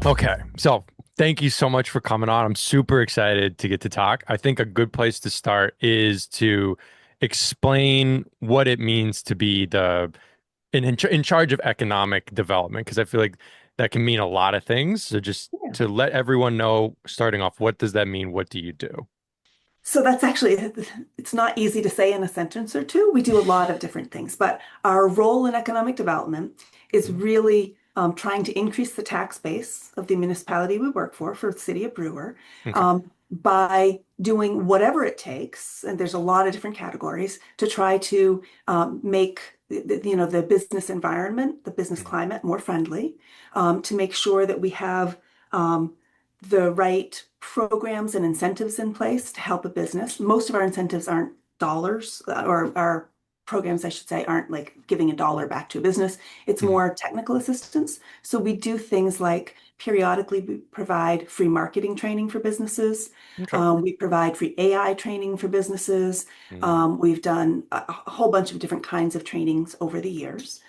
Okay, so thank you so much for coming on. I'm super excited to get to talk. I think a good place to start is to explain what it means to be in charge of economic development, because I feel like that can mean a lot of things. So just Yeah. to let everyone know, starting off, what does that mean? What do you do? So that's actually, it's not easy to say in a sentence or two. We do a lot of different things, but our role in economic development is really trying to increase the tax base of the municipality we work for the city of Brewer, Okay. by doing whatever it takes, and there's a lot of different categories, to try to make the business environment, the business climate more friendly, to make sure that we have um, the right programs and incentives in place to help a business. Most of our incentives aren't dollars, or our programs, I should say, aren't like giving a dollar back to a business. It's Mhm. more technical assistance. So we do things like periodically we provide free marketing training for businesses. Okay. We provide free AI training for businesses. Mm. We've done a whole bunch of different kinds of trainings over the years.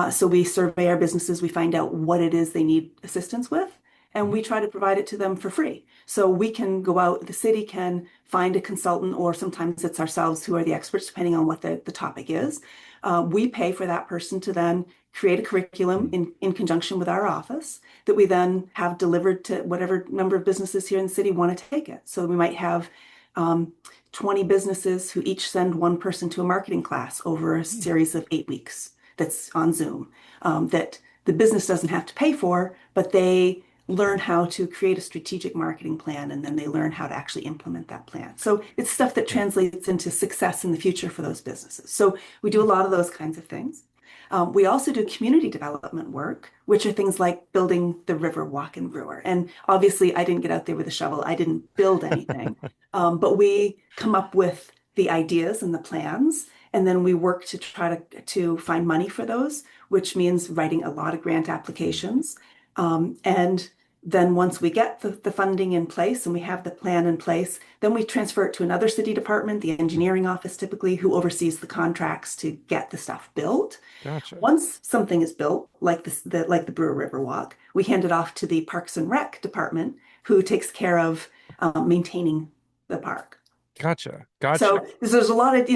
So we survey our businesses, we find out what it is they need assistance with, and Mhm. we try to provide it to them for free. So we can go out, the city can find a consultant, or sometimes it's ourselves who are the experts, depending on what the topic is. We pay for that person to then create a curriculum Mm. in conjunction with our office that we then have delivered to whatever number of businesses here in the city want to take it. So we might have um, 20 businesses who each send one person to a marketing class over a Mm. series of 8 weeks that's on Zoom, that the business doesn't have to pay for, but they learn how to create a strategic marketing plan, and then they learn how to actually implement that plan. So it's stuff that Mm. translates into success in the future for those businesses. So we do a lot of those kinds of things. We also do community development work, which are things like building the Riverwalk in Brewer. And obviously, I didn't get out there with a shovel. I didn't build anything, but we come up with the ideas and the plans, and then we work to try to find money for those, which means writing a lot of grant Mm. applications. And then once we get the funding in place and we have the plan in place, then we transfer it to another city department, the Mhm. engineering office typically, who oversees the contracts to get the stuff built. Gotcha. Once something is built, like the Brewer Riverwalk, we hand it off to the Parks and Rec department, who takes care of maintaining the park. Gotcha. Gotcha. So there's a lot of,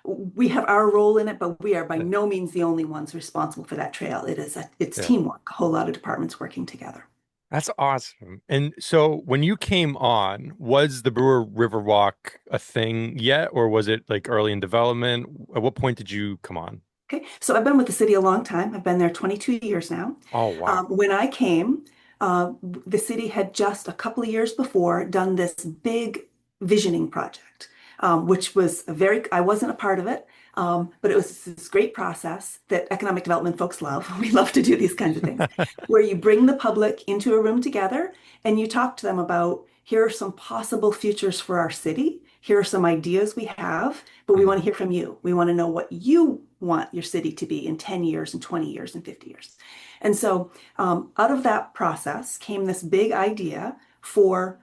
we have our role in it, but we are by no means the only ones responsible for that trail. It's Yeah. teamwork, a whole lot of departments working together. That's awesome. And so when you came on, was the Brewer Riverwalk a thing yet, or was it like early in development? At what point did you come on? Okay, so I've been with the city a long time. I've been there 22 years now. Oh, wow. When I came, the city had just a couple of years before done this big visioning project, which was I wasn't a part of it, but it was this great process that economic development folks love. We love to do these kinds of things, where you bring the public into a room together and you talk to them about, here are some possible futures for our city. Here are some ideas we have, but we want Mhm. to hear from you. We want to know what you want your city to be in 10 years and 20 years and 50 years. And so out of that process came this big idea for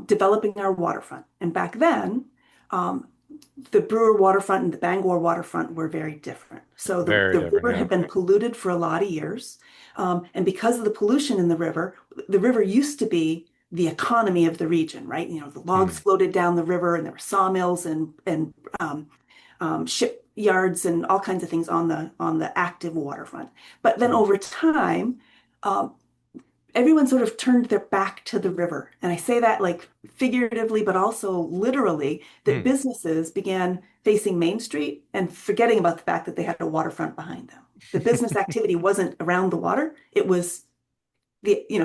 developing our waterfront. And back then, um, the Brewer waterfront and the Bangor waterfront were very different. So Very the different, river yeah. had been polluted for a lot of years. And because of the pollution in the river used to be the economy of the region, right? The logs Mm. floated down the river, and there were sawmills and shipyards and all kinds of things on the active waterfront. But then Mm. over time, um, everyone sort of turned their back to the river. And I say that like figuratively, but also literally, that Mm. businesses began facing Main Street and forgetting about the fact that they had a waterfront behind them. The business activity wasn't around the water, it was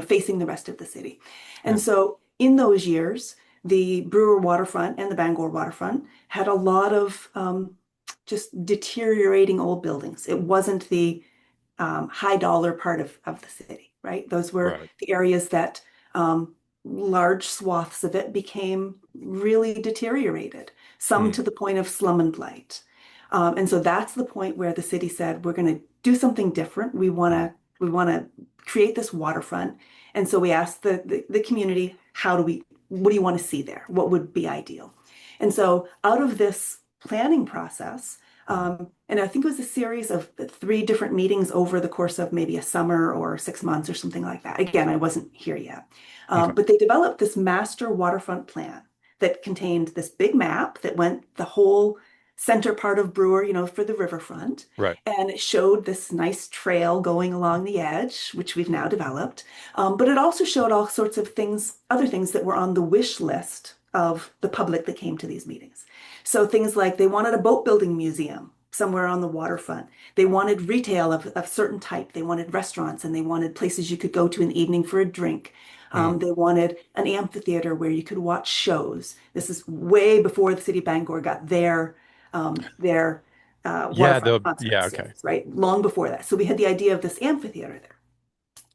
facing the rest of the city. And Yeah. so in those years, the Brewer waterfront and the Bangor waterfront had a lot of just deteriorating old buildings. It wasn't the high dollar part of the city, right? Those were Right. the areas that large swaths of it became really deteriorated, some to Mm. the point of slum and blight. And so that's the point where the city said, we're going to do something different. Mm. We want to create this waterfront. And so we asked the community, what do you want to see there? What would be ideal? And so out of this planning process, Mhm. And I think it was a series of three different meetings over the course of maybe a summer or 6 months or something like that. Again, I wasn't here yet. Okay. But they developed this master waterfront plan that contained this big map that went the whole center part of Brewer, for the riverfront. Right. And it showed this nice trail going along the edge, which we've now developed. But it also showed all sorts of things, other things that were on the wish list of the public that came to these meetings. So things like they wanted a boat building museum somewhere on the waterfront. They wanted retail of a certain type. They wanted restaurants and they wanted places you could go to in the evening for a drink. Mm. They wanted an amphitheater where you could watch shows. This is way before the city of Bangor got their Yeah, waterfront concert yeah, okay. series, right? Long before that. So we had the idea of this amphitheater there.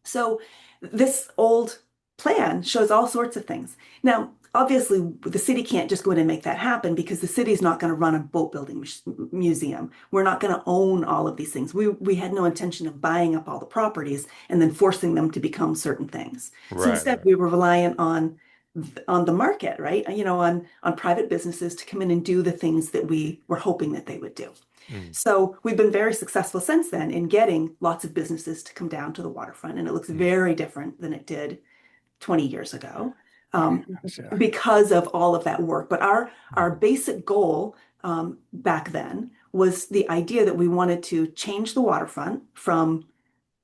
So this old plan shows all sorts of things. Now, obviously, the city can't just go in and make that happen because the city's not going to run a boat building museum. We're not going to own all of these things. We had no intention of buying up all the properties and then forcing them to become certain things. So Right, instead, right. we were reliant on the market, right? On private businesses to come in and do the things that we were hoping that they would do. Mm. So we've been very successful since then in getting lots of businesses to come down to the waterfront, and it looks Mm. very different than it did 20 years ago Oh my um, gosh, yeah. because of all of that work. But our basic goal back then was the idea that we wanted to change the waterfront from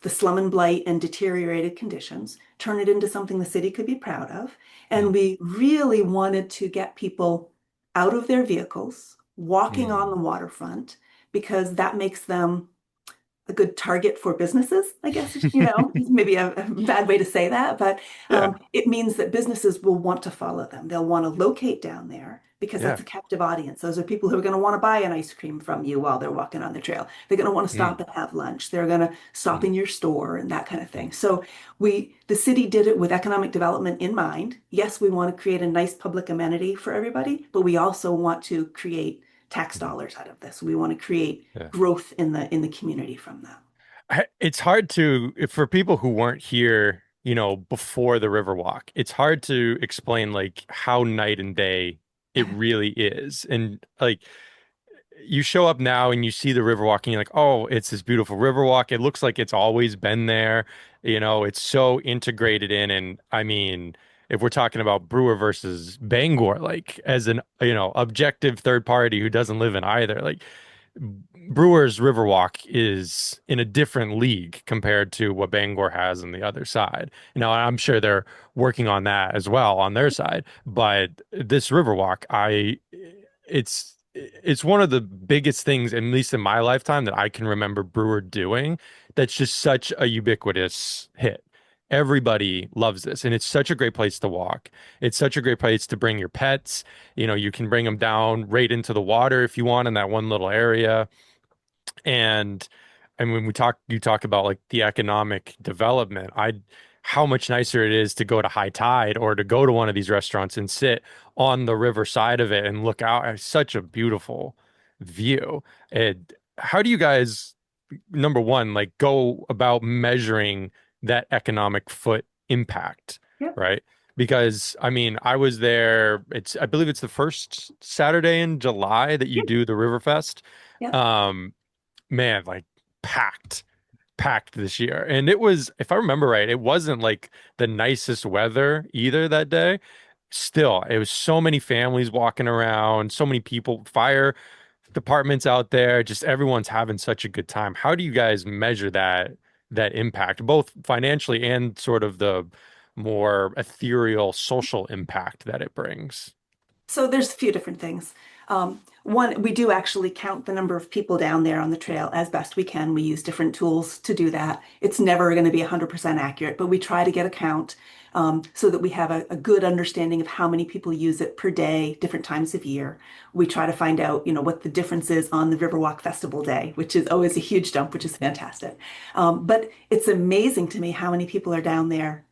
the slum and blight and deteriorated conditions, turn it into something the city could be proud of. And Mm. we really wanted to get people out of their vehicles, walking on the Mm. waterfront, because that makes them a good target for businesses, I guess, is maybe a bad way to say that, but Yeah, it means that businesses will want to follow them. They'll want to locate down there because yeah. that's a captive audience. Those are people who are going to want to buy an ice cream from you while they're walking on the trail. They're going to want to Mm. stop and have lunch. They're going to stop Mm. in your store and that kind of Mm. thing. So the city did it with economic development in mind. Yes, we want to create a nice public amenity for everybody, but we also want to create tax Mm. dollars out of this. We want to create Yeah. growth in the community from that. It's hard to, for people who weren't here, before the Riverwalk, it's hard to explain like how night and day it really is. And like you show up now and you see the Riverwalk and you're like, oh, it's this beautiful Riverwalk. It looks like it's always been there. It's so integrated in. And I mean, if we're talking about Brewer versus Bangor, like as an, objective third party who doesn't live in either, like Brewer's Riverwalk is in a different league compared to what Bangor has on the other side. I'm sure they're working on that as well on their side, but this Riverwalk, it's one of the biggest things, at least in my lifetime, that I can remember Brewer doing. That's just such a ubiquitous hit. Everybody loves this, and it's such a great place to walk. It's such a great place to bring your pets. You can bring them down right into the water if you want in that one little area. And when you talk about like the economic development, how much nicer it is to go to high tide or to go to one of these restaurants and sit on the river side of it and look out. It's such a beautiful view. And how do you guys, number one, like go about measuring that economic foot impact, Yep, right? Because I mean, I was there, I believe it's the first Saturday in July that you yep, do the Riverfest. yep. Um, man, like packed, packed this year. And it was, if I remember right, it wasn't like the nicest weather either that day. Still, it was so many families walking around, so many people, fire departments out there, just everyone's having such a good time. How do you guys measure that impact, both financially and sort of the more ethereal social impact that it brings? So there's a few different things. One, we do actually count the number of people down there on the trail as best we can. We use different tools to do that. It's never going to be 100% accurate, but we try to get a count so that we have a good understanding of how many people use it per day, different times of year. We try to find out, what the difference is on the Riverwalk Festival Day, which is always a huge jump, which is fantastic. But it's amazing to me how many people are down there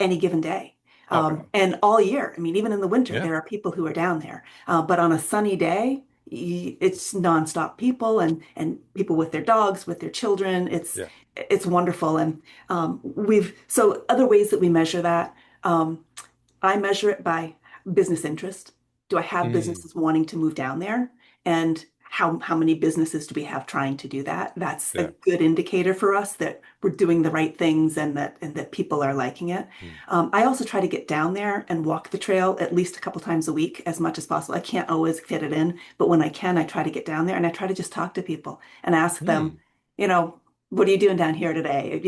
any given day. Oh God. And all year. I mean, even in the winter, Yeah. there are people who are down there. But on a sunny day, it's nonstop people and people with their dogs, with their children. Yeah. It's wonderful. And so other ways that we measure that, I measure it by business interest. Do I have Mm. businesses wanting to move down there? And how many businesses do we have trying to do that? That's a Yeah. good indicator for us that we're doing the right things and that people are liking it. Mm. I also try to get down there and walk the trail at least a couple times a week as much as possible. I can't always fit it in, but when I can, I try to get down there and I try to just talk to people and ask them, Mm. you know, what are you doing down here today?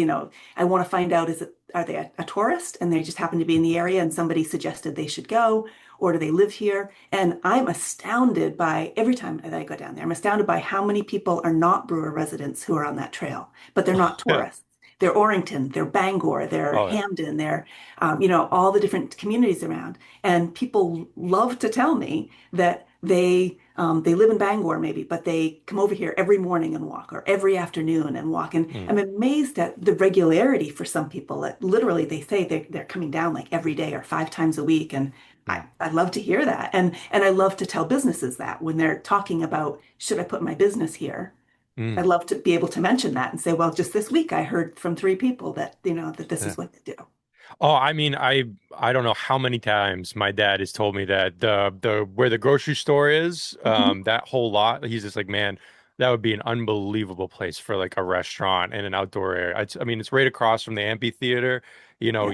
I want to find out, are they a tourist and they just happen to be in the area and somebody suggested they should go, or do they live here? And I'm astounded by every time that I go down there, I'm astounded by how many people are not Brewer residents who are on that trail, but they're not Yeah. tourists. They're Orrington, they're Bangor, they're Oh, yeah. Hamden, they're all the different communities around. And people love to tell me that they live in Bangor maybe, but they come over here every morning and walk, or every afternoon and walk. And Mm. I'm amazed at the regularity for some people. That literally, they say they're coming down like every day or 5 times a week. And Mm. I love to hear that. And I love to tell businesses that when they're talking about, should I put my business here? I'd Mm. love to be able to mention that and say, well, just this week I heard from 3 people that, that this Yeah. is what they do. Oh, I mean, I don't know how many times my dad has told me that the where the grocery store is, Mhm. that whole lot, he's just like, man, that would be an unbelievable place for like a restaurant and an outdoor area. I mean, it's right across from the amphitheater. Yeah.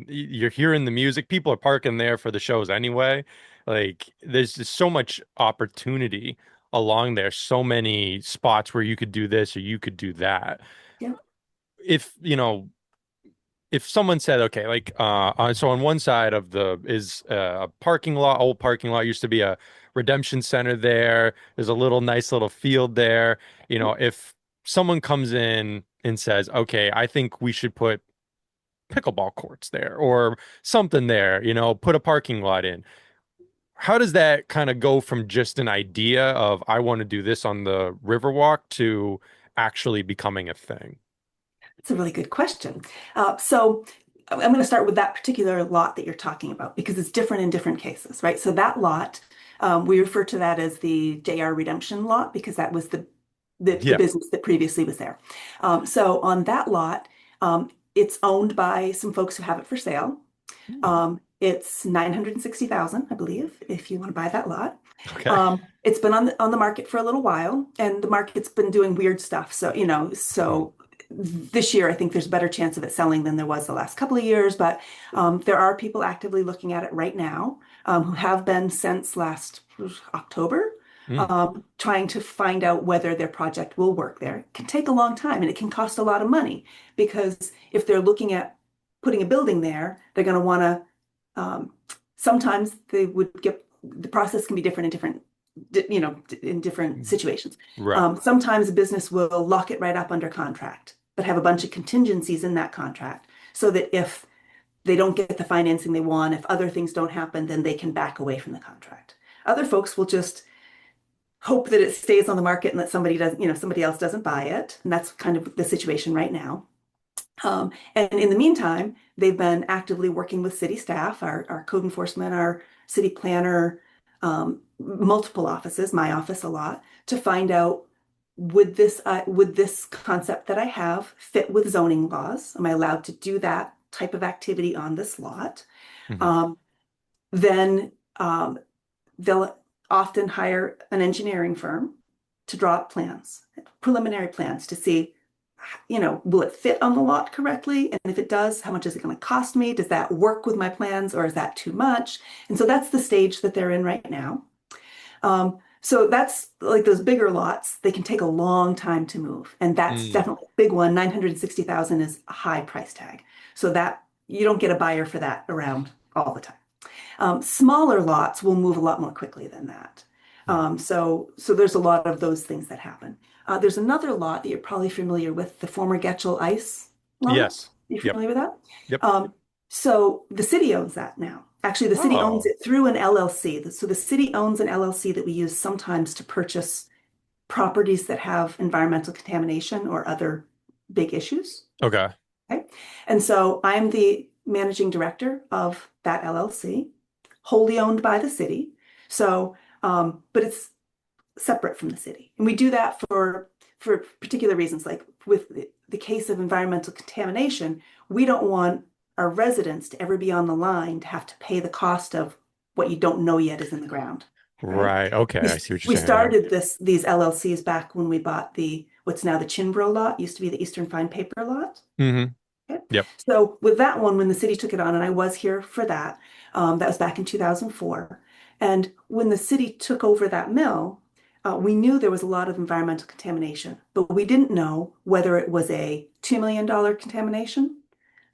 You're hearing the music. People are parking there for the shows anyway. Like, there's just so much opportunity along there, so many spots where you could do this or you could do that. Yeah. If, if someone said, okay, like so on one side of the is a parking lot, old parking lot, used to be a redemption center there. There's a little nice little field there. If someone comes in and says, okay, I think we should put pickleball courts there or something there, put a parking lot in. How does that kind of go from just an idea of I want to do this on the Riverwalk to actually becoming a thing? It's a really good question. So I'm going to start with that particular lot that you're talking about because it's different in different cases, right? So that lot, we refer to that as the JR Redemption lot because that was the Yeah. business that previously was there. So on that lot, it's owned by some folks who have it for sale. Hmm. It's 960,000, I believe, if you want to buy that lot. Okay. It's been on the market for a little while, and the market's been doing weird stuff. So this year I think there's a better chance of it selling than there was the last couple of years. But there are people actively looking at it right now who have been since last October. Mm. Trying to find out whether their project will work there. It can take a long time and it can cost a lot of money because if they're looking at putting a building there, they're going to want sometimes they would get, the process can be different in different situations. Right. Sometimes a business will lock it right up under contract, but have a bunch of contingencies in that contract so that if they don't get the financing they want, if other things don't happen, then they can back away from the contract. Other folks will just hope that it stays on the market and that somebody else doesn't buy it. And that's kind of the situation right now. And in the meantime, they've been actively working with city staff, our code enforcement, our city planner, multiple offices, my office a lot, to find out would this concept that I have fit with zoning laws? Am I allowed to do that type of activity on this lot? Hmm. Um, then they'll often hire an engineering firm to draw up plans, preliminary plans to see will it fit on the lot correctly? And if it does, how much is it going to cost me? Does that work with my plans or is that too much? And so that's the stage that they're in right now. So that's like those bigger lots, they can take a long time to move. And that's Mm. definitely a big one. 960,000 is a high price tag. So that you don't get a buyer for that around all the time. Smaller lots will move a lot more quickly than that. Mm. So there's a lot of those things that happen. There's another lot that you're probably familiar with, the former Getchell Ice lot. Yes. You Yep. familiar with that? Yep. So the city owns that now. Actually, the city owns Oh, it through an LLC. So the city owns an LLC that we use sometimes to purchase properties that have environmental contamination or other big issues. okay. Okay. And so I'm the managing director of that LLC, wholly owned by the city. So, but it's separate from the city. And we do that for particular reasons, like with the case of environmental contamination, we don't want our residents to ever be on the line to have to pay the cost of what you don't know yet is in the ground. right? Right. Okay. We I see what you're we saying. Yeah. started these LLCs back when we bought the what's now the Chinbro lot, used to be the Eastern Fine Paper lot. Hmm. Okay. Yep. So with that one, when the city took it on, and I was here for that, that was back in 2004. And when the city took over that mill, we knew there was a lot of environmental contamination, but we didn't know whether it was a $2 million contamination,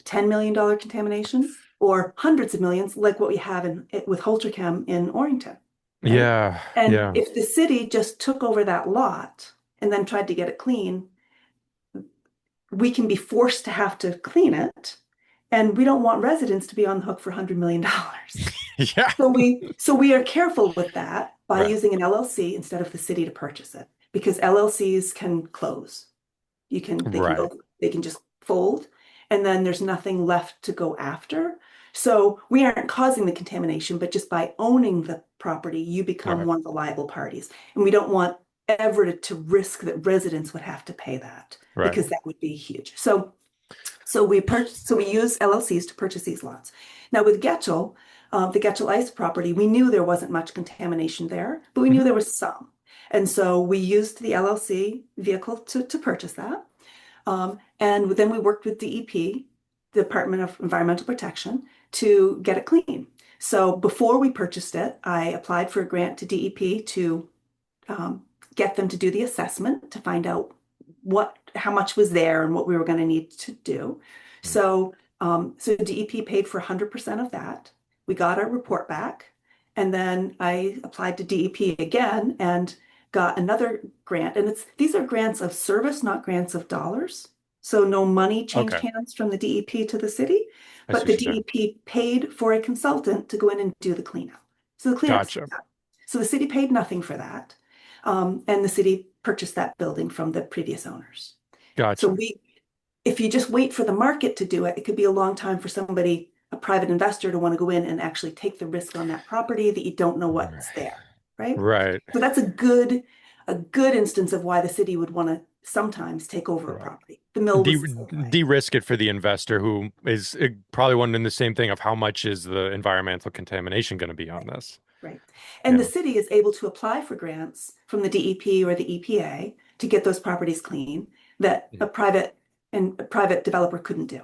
$10 million contamination, or hundreds of millions, like what we have with Holterchem in Orrington, right? Yeah. And Yeah. if the city just took over that lot and then tried to get it clean, we can be forced to have to clean it. And we don't want residents to be on the hook for $100 million. Yeah. So we are careful with that by Right. using an LLC instead of the city to purchase it because LLCs can close. Right. They can just fold and then there's nothing left to go after. So we aren't causing the contamination, but just by owning the property, you become Right. one of the liable parties. And we don't want ever to risk that residents would have to pay that Right. because that would be huge. So we use LLCs to purchase these lots. Now with Getchell, the Getchell Ice property, we knew there wasn't much contamination there, but we Mhm. knew there was some. And so we used the LLC vehicle to purchase that. And then we worked with DEP, the Department of Environmental Protection, to get it clean. So before we purchased it, I applied for a grant to DEP to get them to do the assessment to find out how much was there and what we were going to need to do. So DEP paid for 100% of that. We got our report back, and then I applied to DEP again and got another grant. And these are grants of service, not grants of dollars. So no money changed Okay. hands from the DEP to the city, I see but what the you're saying. DEP paid for a consultant to go in and do the cleanup. So the cleanup's Gotcha. done. So the city paid nothing for that. And the city purchased that building from the previous owners. So Gotcha. if you just wait for the market to do it, it could be a long time for somebody, a private investor, to want to go in and actually take the risk on that property that you don't know Right. what's there, right? Right. So that's a good instance of why the city would want to sometimes take over a Right. property. The mill De was the same way. de-risk it for the investor who is probably wondering the same thing of how much is the environmental contamination going to be on Right. this. Right. And the Yeah. city is able to apply for grants from the DEP or the EPA to get those properties clean that Mhm. a private developer couldn't do.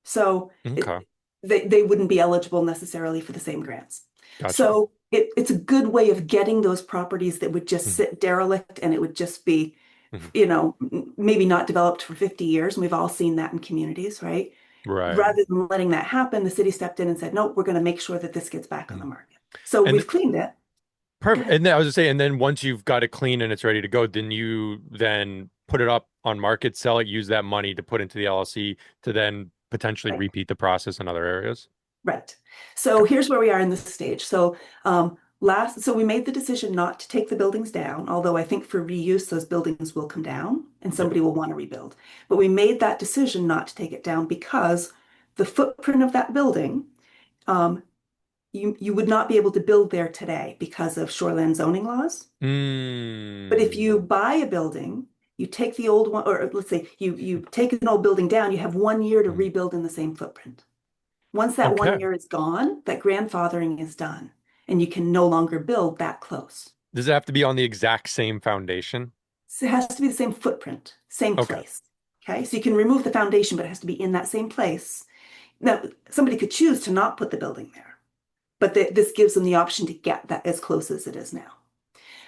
So Okay. they wouldn't be eligible necessarily for the same grants. Gotcha. So it's a good way of getting those properties that would just Mhm. sit derelict and it would just be, Mhm. maybe not developed for 50 years. And we've all seen that in communities, right? Right. Rather than letting that happen, the city stepped in and said, no, we're going to make sure that this gets back on the Mhm. market. So And we've cleaned it. Go perfect. ahead. And then I was just saying, and then once you've got it clean and it's ready to go, then you then put it up on market, sell it, use that money to put into the LLC to then potentially Right. repeat the process in other areas. Right. So Gotcha. here's where we are in this stage. So we made the decision not to take the buildings down, although I think for reuse, those buildings will come down and Yep. somebody will want to rebuild. But we made that decision not to take it down because the footprint of that building, um, you would not be able to build there today because of shoreland zoning laws. But if you Mm. buy a building, you take the old one, or let's say you take an old building down, you have 1 year to Mm. rebuild in the same footprint. Once that one Okay. year is gone, that grandfathering is done, and you can no longer build that close. Does it have to be on the exact same foundation? So it has to be the same footprint, same Okay. place. Okay, so you can remove the foundation, but it has to be in that same place. Now, somebody could choose to not put the building there, but this gives them the option to get that as close as it is now.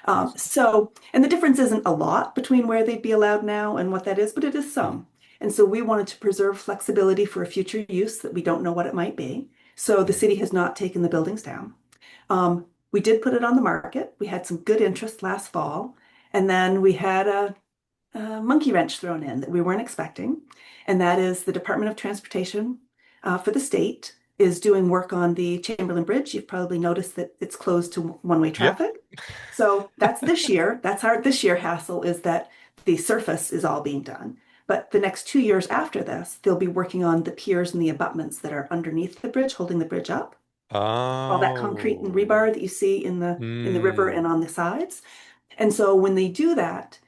And the difference isn't a lot between where they'd be allowed now and what that is, but it is Mhm. some. And so we wanted to preserve flexibility for a future use that we don't know what it might be. So the Mhm. city has not taken the buildings down. We did put it on the market. We had some good interest last fall. And then we had a monkey wrench thrown in that we weren't expecting. And that is the Department of Transportation for the state is doing work on the Chamberlain Bridge. You've probably noticed that it's closed to one-way Yeah. traffic. So that's this year. That's our this year hassle is that the surface is all being done. But the next 2 years after this, they'll be working on the piers and the abutments that are underneath the bridge, holding the bridge up. All that concrete and Oh. rebar that you see in the river Mm. and on the sides. And so when they do that,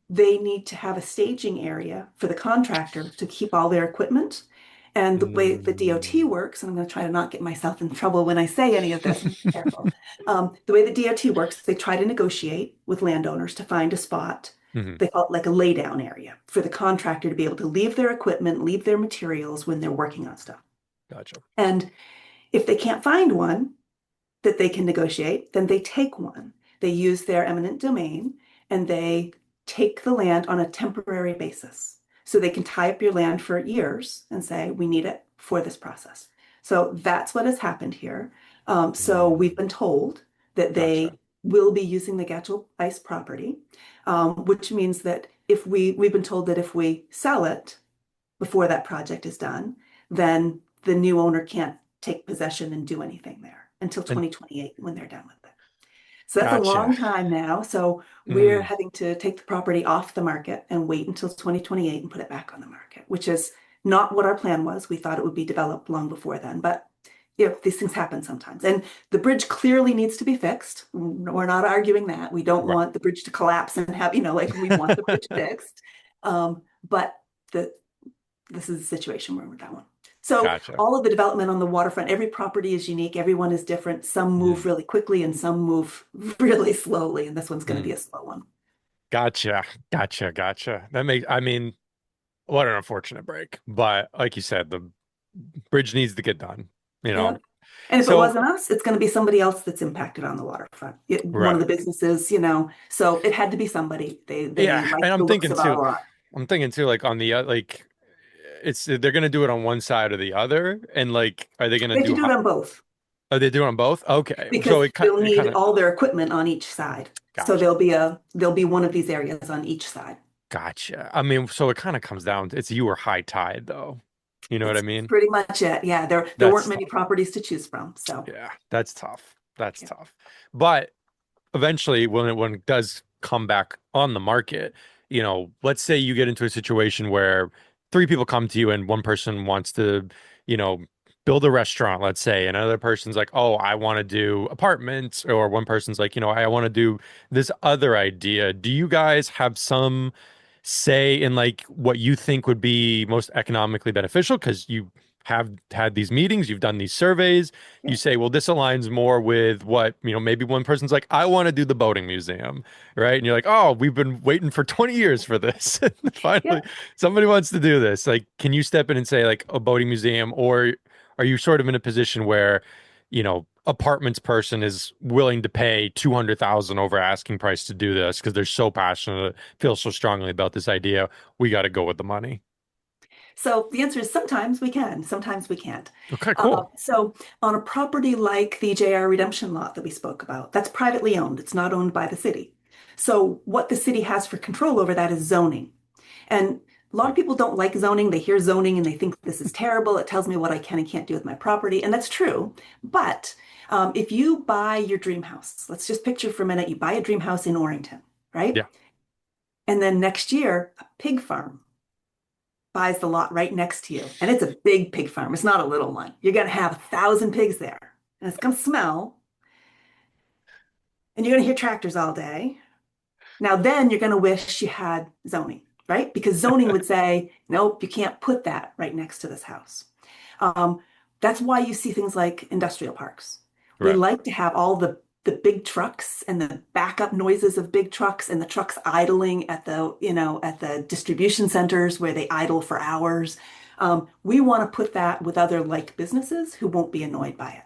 they need to have a staging area for the contractor to keep all their equipment. And the way the DOT Mm, works, and I'm going to try to not get myself in trouble when I say any of this, and be careful. The way the DOT works, they try to negotiate with landowners to find a spot. mhm. They call it like a laydown area for the contractor to be able to leave their equipment, leave their materials when they're working on stuff. Gotcha. And if they can't find one that they can negotiate, then they take one. They use their eminent domain and they take the land on a temporary basis. So they can tie up your land for years and say, we need it for this process. So that's what has happened here. So we've Mm, been told that gotcha. they will be using the Gatchel Ice property, which means that if we've been told that if we sell it before that project is done, then the new owner can't take possession and do anything there until And 2028 when they're done with it. So that's a gotcha. long time now. So we're Mm, having to take the property off the market and wait until 2028 and put it back on the market, which is not what our plan was. We thought it would be developed long before then, but these things happen sometimes. And the bridge clearly needs to be fixed. We're not arguing that. We don't right. want the bridge to collapse and have, like we want the bridge fixed. But the this is the situation we're in with that one. So Gotcha. all of the development on the waterfront, every property is unique. Everyone is different. Some move Mm, really quickly and some move really slowly. And this one's going to be mm. a slow one. Gotcha. Gotcha. Gotcha. I mean, what an unfortunate break. But like you said, the bridge needs to get done, you Yeah. know? And if it So, wasn't us, it's going to be somebody else that's impacted on the waterfront. One of the right. businesses, so it had to be somebody. They Yeah. like And the looks of our lot. I'm thinking too, like on the, like, they're going to do it on one side or the other. And like, are they going to They have to do, do it on both are they doing both? Okay. because So they'll it need kind of, all their equipment on each side. So gotcha. there'll be one of these areas on each side. Gotcha. I mean, so it kind of comes down to, it's you or high tide though. You know what I That's mean? pretty much it. Yeah, there weren't That's many tough. properties to choose from. So Yeah, that's tough. That's yeah. tough. But eventually when it does come back on the market, let's say you get into a situation where three people come to you and one person wants to, you know, build a restaurant, let's say, and another person's like, "Oh, I want to do apartments," or one person's like, "I want to do this other idea." Do you guys have some say in like what you think would be most economically beneficial because you have had these meetings, you've done these surveys, Yeah. you say, well, this aligns more with what, maybe one person's like, I want to do the boating museum, right? And you're like, oh, we've been waiting for 20 years for this. And Yeah. finally, somebody wants to do this. Like, can you step in and say, like, a boating museum, or are you sort of in a position where, apartments person is willing to pay 200,000 over asking price to do this because they're so passionate, feel so strongly about this idea, we got to go with the money. So the answer is sometimes we can, sometimes we can't. Okay, cool. So on a property like the JR Redemption lot that we spoke about, that's privately owned. It's not owned by the city. So what the city has for control over that is zoning. And a lot of people don't like zoning. They hear zoning and they think this is terrible. It tells me what I can and can't do with my property. And that's true. But if you buy your dream house, let's just picture for a minute, you buy a dream house in Orrington, right? Yeah, And then next year, a pig farm buys the lot right next to you. And it's a big pig farm. It's not a little one. You're going to have 1,000 pigs there. And it's going to smell. And you're going to hear tractors all day. Now, then you're going to wish you had zoning, right? Because zoning would say, nope, you can't put that right next to this house. Um, that's why you see things like industrial parks. We right, like to have all the big trucks and the backup noises of big trucks and the trucks idling at the distribution centers where they idle for hours. We want to put that with other like businesses who won't be annoyed by it.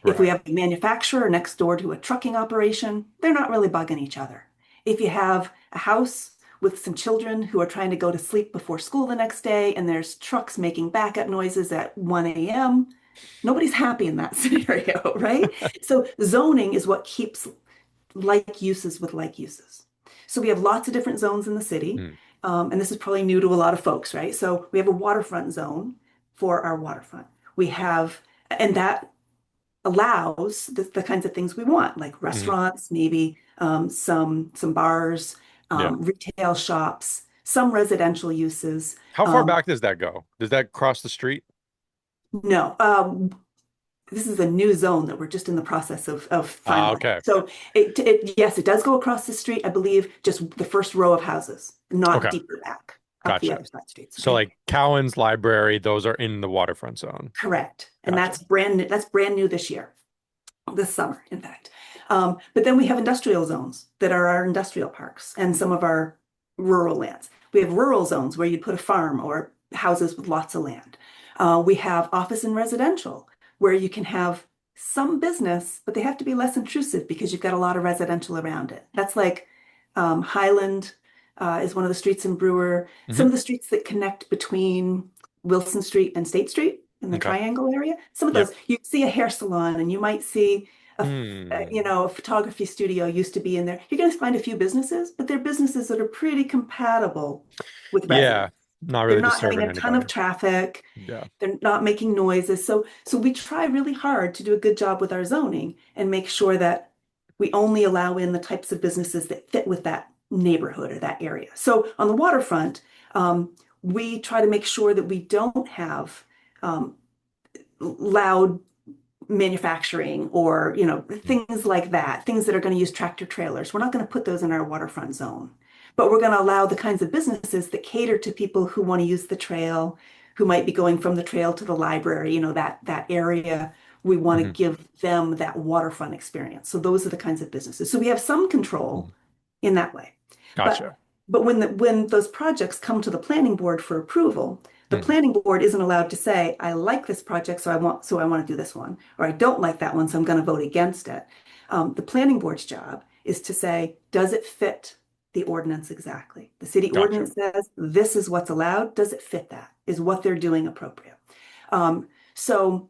If we right, have a manufacturer next door to a trucking operation, they're not really bugging each other. If you have a house with some children who are trying to go to sleep before school the next day and there's trucks making backup noises at 1 a.m., nobody's happy in that scenario, right? So zoning is what keeps like uses with like uses. So we have lots of different zones in the city. mm, And this is probably new to a lot of folks, right? So we have a waterfront zone for our waterfront. We have, and that allows the kinds of things we want, like mm, restaurants, maybe some bars, yeah. retail shops, some residential uses. How far Um, back does that go? Does that cross the street? no, this is a new zone that we're just in the process of Ah, finalizing. okay. So yes, it does go across the street, I believe, just the first row of houses, not Okay. deeper back. off the Gotcha. other side streets. So Okay. like Cowan's Library, those are in the waterfront zone. Correct. And Gotcha. that's brand new this year, this summer, in fact. But then we have industrial zones that are our industrial parks and some of our rural lands. We have rural zones where you'd put a farm or houses with lots of land. We have office and residential where you can have some business, but they have to be less intrusive because you've got a lot of residential around it. That's like Highland is one of the streets in Brewer. Some Hmm. of the streets that connect between Wilson Street and State Street in the Okay. Triangle area. Some of Yep. those, you'd see a hair salon and you might see Hmm. a photography studio used to be in there. You're going to find a few businesses, but they're businesses that are pretty compatible with Yeah. residents. Not They're really not having disturbing a ton of anybody. traffic. Yeah. They're not making noises. So we try really hard to do a good job with our zoning and make sure that we only allow in the types of businesses that fit with that neighborhood or that area. So on the waterfront, we try to make sure that we don't have um, loud manufacturing or things like that, things that are going to use tractor trailers. We're not going to put those in our waterfront zone, but we're going to allow the kinds of businesses that cater to people who want to use the trail, who might be going from the trail to the library, that area. We want to Hmm. give them that waterfront experience. So those are the kinds of businesses. So we have some control in that way. But Gotcha. when those projects come to the planning board for approval, the Hmm. planning board isn't allowed to say, I like this project, so I want to do this one, or I don't like that one, so I'm going to vote against it. The planning board's job is to say, does it fit the ordinance exactly? The city Gotcha. ordinance says this is what's allowed. Does it fit that? Is what they're doing appropriate? So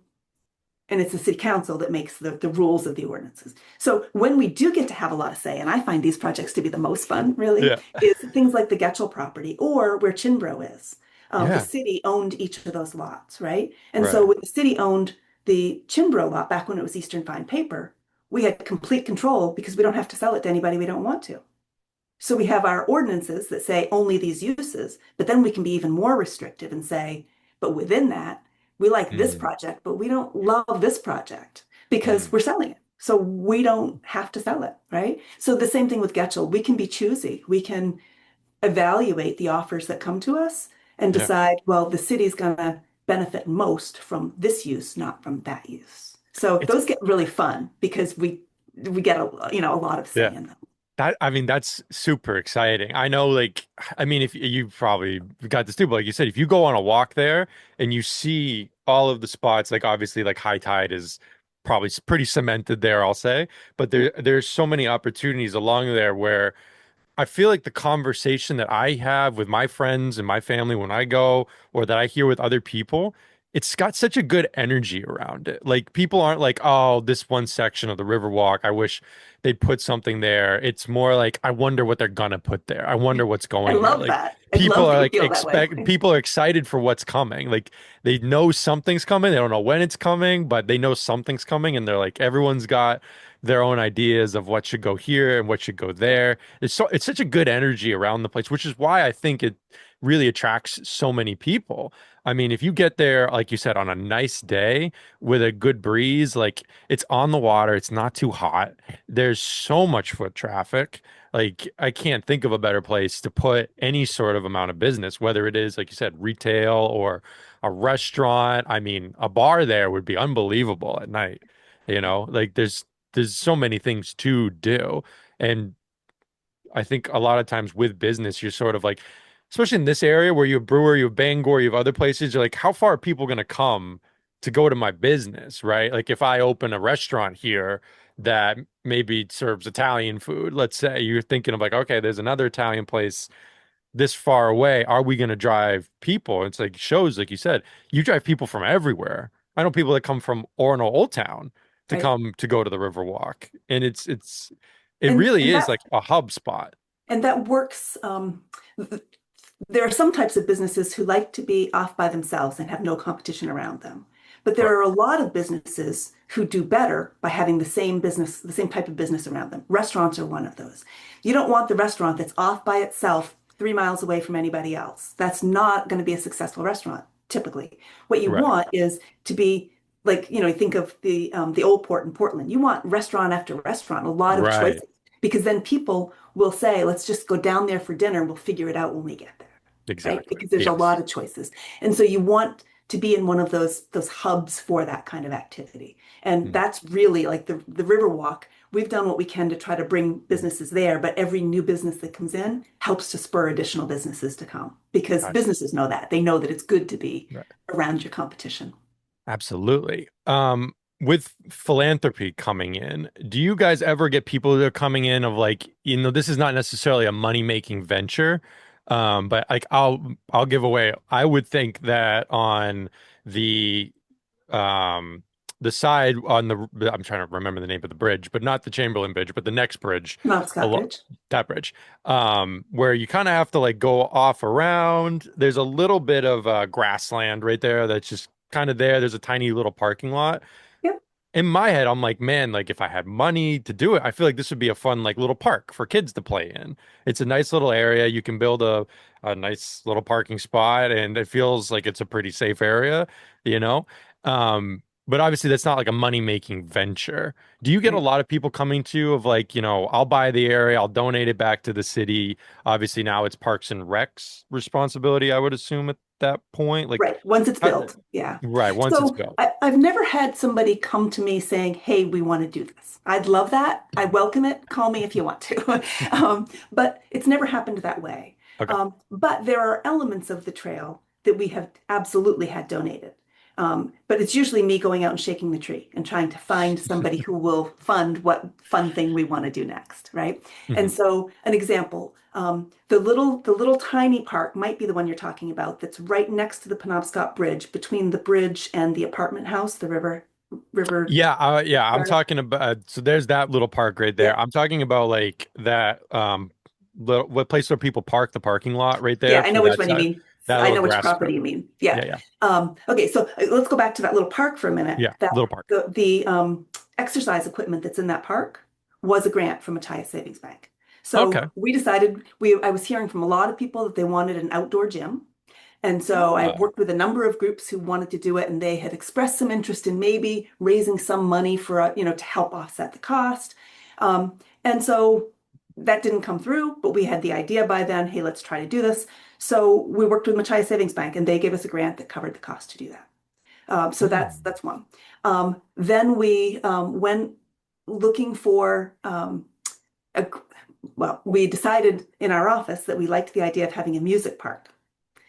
and it's the city council that makes the rules of the ordinances. So when we do get to have a lot of say, and I find these projects to be the most fun, really, Yeah. is things like the Getchell property or where Chinbro is. The Yeah. city owned each of those lots, right? And so Right. when the city owned the Chinbro lot back when it was Eastern Fine Paper, we had complete control because we don't have to sell it to anybody we don't want to. So we have our ordinances that say only these uses, but then we can be even more restrictive and say, but within that, we like this Mm. project, but we don't love this project because Mm. we're selling it. So we don't have to sell it, right? So the same thing with Getchell. We can be choosy. We can evaluate the offers that come to us and Yeah. decide, well, the city's going to benefit most from this use, not from that use. So It's those get really fun because we get a lot of say yeah. in them. That I mean, that's super exciting. I know, like, I mean, if you probably got this too, but like you said, if you go on a walk there and you see all of the spots, like obviously, like high tide is probably pretty cemented there, I'll say, but there's so many opportunities along there where I feel like the conversation that I have with my friends and my family when I go, or that I hear with other people, it's got such a good energy around it. Like people aren't like, oh, this one section of the Riverwalk, I wish they'd put something there. It's more like, I wonder what they're gonna put there. I wonder what's I going there. love Like that. I people love are that you like feel that way. people are excited for what's coming. Like they know something's coming. They don't know when it's coming, but they know something's coming, and they're like, everyone's got their own ideas of what should go here and what should go there. It's such a good energy around the place, which is why I think it really attracts so many people. I mean, if you get there, like you said, on a nice day with a good breeze, like it's on the water, it's not too hot. There's so much foot traffic. Like I can't think of a better place to put any sort of amount of business, whether it is, like you said, retail or a restaurant. I mean, a bar there would be unbelievable at night. Like there's so many things to do. And I think a lot of times with business, you're sort of like, especially in this area where you have Brewer, you have Bangor, you have other places, you're like, how far are people going to come to go to my business, right? Like if I open a restaurant here that maybe serves Italian food, let's say you're thinking of like, okay, there's another Italian place this far away. Are we going to drive people? It's like shows, like you said, you drive people from everywhere. I know people that come from Orono Old Town to Right. come to go to the Riverwalk, and it And really and is that like a hub spot. and that works. There are some types of businesses who like to be off by themselves and have no competition around them. But there Right. are a lot of businesses who do better by having the same type of business around them. Restaurants are one of those. You don't want the restaurant that's off by itself 3 miles away from anybody else. That's not going to be a successful restaurant, typically. What you Right. want is to be like, you think of the old port in Portland. You want restaurant after restaurant, a lot of Right. choices, because then people will say, let's just go down there for dinner. We'll figure it out when we get there. right? Exactly. Because there's a Yes. lot of choices. And so you want to be in one of those hubs for that kind of activity. And Mm. that's really like the Riverwalk. We've done what we can to try to bring businesses there, but every new business that comes in helps to spur additional businesses to come because Gotcha. businesses know that. They know that it's good to be Right. around your competition. Absolutely. With philanthropy coming in, do you guys ever get people that are coming in of like, this is not necessarily a money-making venture, but like I'll give away. I would think that on the um the side on the I'm trying to remember the name of the bridge, but not the Chamberlain Bridge, but the next bridge, Mount a Scott lot Bridge. that bridge, where you kind of have to like go off around. There's a little bit of grassland right there that's just kind of there. There's a tiny little parking lot. Yep. In my head, I'm like, man, like if I had money to do it, I feel like this would be a fun like little park for kids to play in. It's a nice little area. You can build a nice little parking spot, and it feels like it's a pretty safe area, you know. But obviously that's not like a money-making venture. Do you get a Right. lot of people coming to you of like, I'll buy the area, I'll donate it back to the city. Obviously now it's Parks and Rec's responsibility, I would assume at that point. Like, Right. Once it's how, built. Yeah. right, once it's So built. I've never had somebody come to me saying, hey, we want to do this. I'd love that. I welcome it. Call me if you want to. But it's never happened that way. Okay. But there are elements of the trail that we have absolutely had donated. But it's usually me going out and shaking the tree and trying to find somebody who will fund what fun thing we want to do next, right? And Mhm. so, an example, the little tiny park might be the one you're talking about. That's right next to the Penobscot Bridge, between the bridge and the apartment house, the river. Yeah, I'm talking about so there's that little park right there. Yeah, I'm talking about like that little what place where people park the parking lot right yeah, there I for know which that one you side. mean. That I little know which grass property strip. you mean. Yeah. Yeah, yeah. Okay, so let's go back to that little park for a minute. Yeah, That little park. the exercise equipment that's in that park was a grant from Matthias Savings Bank. So Okay. we decided I was hearing from a lot of people that they wanted an outdoor gym. And so I Ah. worked with a number of groups who wanted to do it, and they had expressed some interest in maybe raising some money for, to help offset the cost. And so that didn't come through, but we had the idea by then, hey, let's try to do this. So we worked with Machias Savings Bank, and they gave us a grant that covered the cost to do that. So Mm. that's one. Then we went looking for a, well, we decided in our office that we liked the idea of having a music park,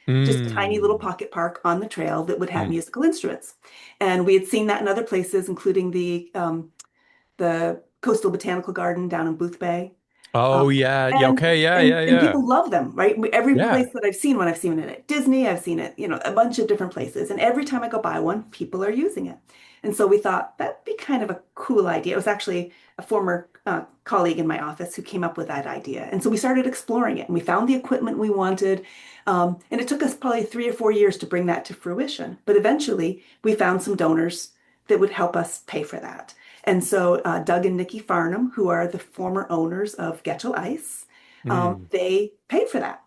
just a tiny little Mm. pocket park on the trail that would have Mm. musical instruments. And we had seen that in other places, including the Coastal Botanical Garden down in Booth Bay. Oh yeah. Yeah, And okay. Yeah, and yeah, and yeah. people love them, right? Every Yeah. place that I've seen one, I've seen it at Disney, I've seen it, a bunch of different places. And every time I go by one, people are using it. And so we thought that'd be kind of a cool idea. It was actually a former colleague in my office who came up with that idea. And so we started exploring it and we found the equipment we wanted. And it took us probably 3 or 4 years to bring that to fruition. But eventually we found some donors that would help us pay for that. And so Doug and Nikki Farnham, who are the former owners of Getchell Ice, Mm. they paid for that.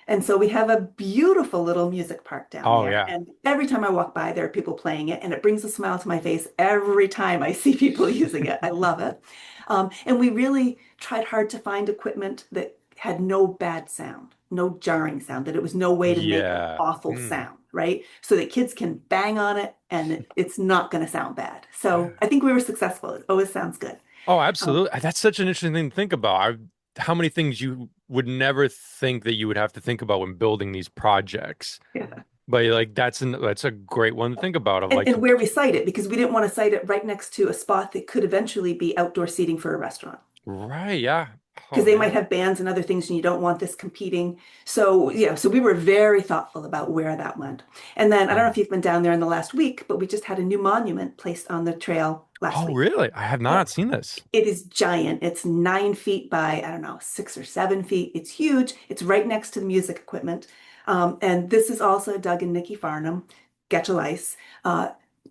And so we have a beautiful little music park down Oh there. yeah. And every time I walk by, there are people playing it, and it brings a smile to my face every time I see people using it. I love it. And we really tried hard to find equipment that had no bad sound, no jarring sound, that it was no way to make an Yeah. awful Mm. sound, right? So that kids can bang on it and it's not going to sound bad. So I think we were successful. It always sounds good. Oh, Um, absolutely. That's such an interesting thing to think about. How many things you would never think that you would have to think about when building these projects. yeah. But like that's a great one to think about of like And where we site it, because we didn't want to site it right next to a spot that could eventually be outdoor seating for a restaurant. right, yeah. Because Oh they might man. have bands and other things, and you don't want this competing. So, yeah, so we were very thoughtful about where that went. And then I don't know if Mm. you've been down there in the last week, but we just had a new monument placed on the trail last Oh week. really? I have Yep. not seen this. It is giant. It's 9 feet by, I don't know, 6 or 7 feet. It's huge. It's right next to the music equipment. And this is also Doug and Nikki Farnham, Getchell Ice.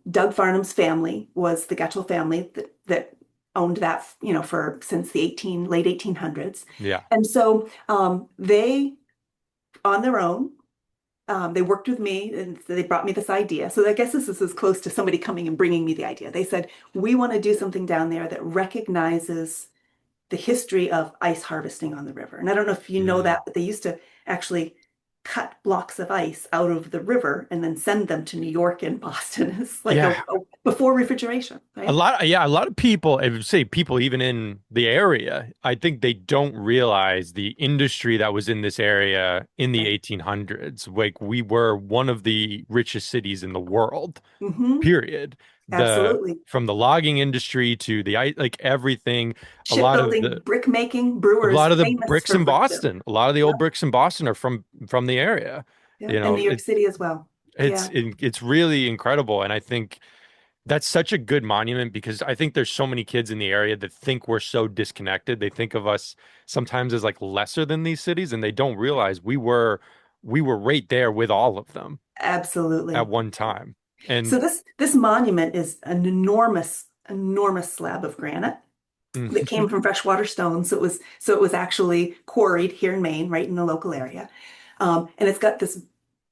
Doug Farnham's family was the Getchell family that owned that, for since the late 1800s. Yeah. And so they, on their own, they worked with me and so they brought me this idea. So I guess this is as close to somebody coming and bringing me the idea. They said, we want to do something down there that recognizes the history of ice harvesting on the river. And I don't know if you know Mm. that, but they used to actually cut blocks of ice out of the river and then send them to New York and Boston. It's like Yeah. before refrigeration, right? A lot of people, I would say people even in the area, I think they don't realize the industry that was in this area in the Right. 1800s. Like we were one of the richest cities in the world, Hmm. period. The Absolutely. From the logging industry to like everything, a lot of Shipbuilding, brick making, a Brewer is lot of the famous bricks for in brick building. Boston, a lot of the old Yep. bricks in Boston are from the area. Yep. You And know, New York City as well. Yeah. it's really incredible, and I think that's such a good monument because I think there's so many kids in the area that think we're so disconnected. They think of us sometimes as like lesser than these cities, and they don't realize we were right there with all of them at Absolutely. one time. And So this monument is an enormous slab of granite that came from freshwater stone. So it was actually quarried here in Maine, right in the local area. And it's got this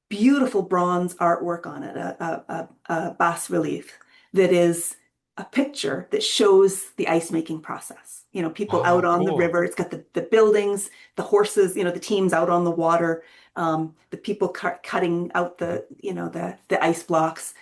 beautiful bronze artwork on it, a bas relief that is a picture that shows the ice making process. People out oh, on the cool. river. It's got the buildings, the horses, the teams out on the water, the people cutting out the ice blocks.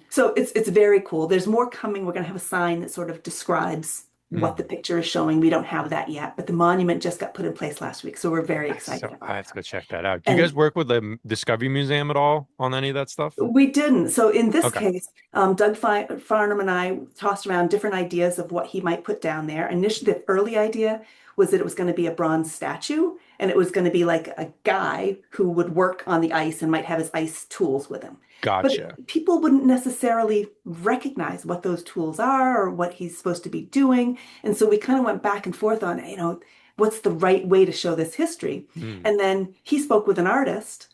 So it's very cool. There's more coming. We're going to have a sign that sort of describes what the Mhm. picture is showing. We don't have that yet, but the monument just got put in place last week, so we're very excited So I about have to that. go check that out. Do you guys And work with the Discovery Museum at all on any of that stuff? we didn't. So in this Okay, case, Doug Farnham and I tossed around different ideas of what he might put down there. Initially, the early idea was that it was going to be a bronze statue, and it was going to be like a guy who would work on the ice and might have his ice tools with him. gotcha. But people wouldn't necessarily recognize what those tools are or what he's supposed to be doing. And so we kind of went back and forth on, what's the right way to show this history? Mm, And then he spoke with an artist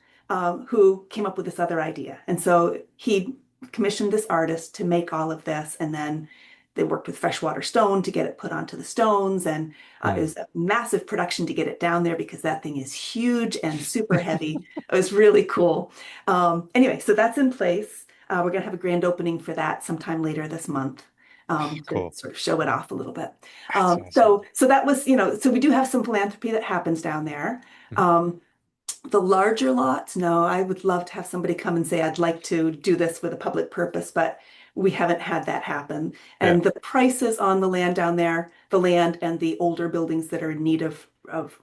who came up with this other idea. And so he commissioned this artist to make all of this. And then they worked with freshwater stone to get it put onto the stones. And it mm. was a massive production to get it down there because that thing is huge and super heavy. It was really cool. Anyway, so that's in place. We're going to have a grand opening for that sometime later this month. To Cool. sort of show it off a little bit. That's awesome. So that was, so we do have some philanthropy that happens down there. Mhm. The larger lots, no, I would love to have somebody come and say, I'd like to do this with a public purpose, but we haven't had that happen. Yeah. And the prices on the land down there, the land and the older buildings that are in need of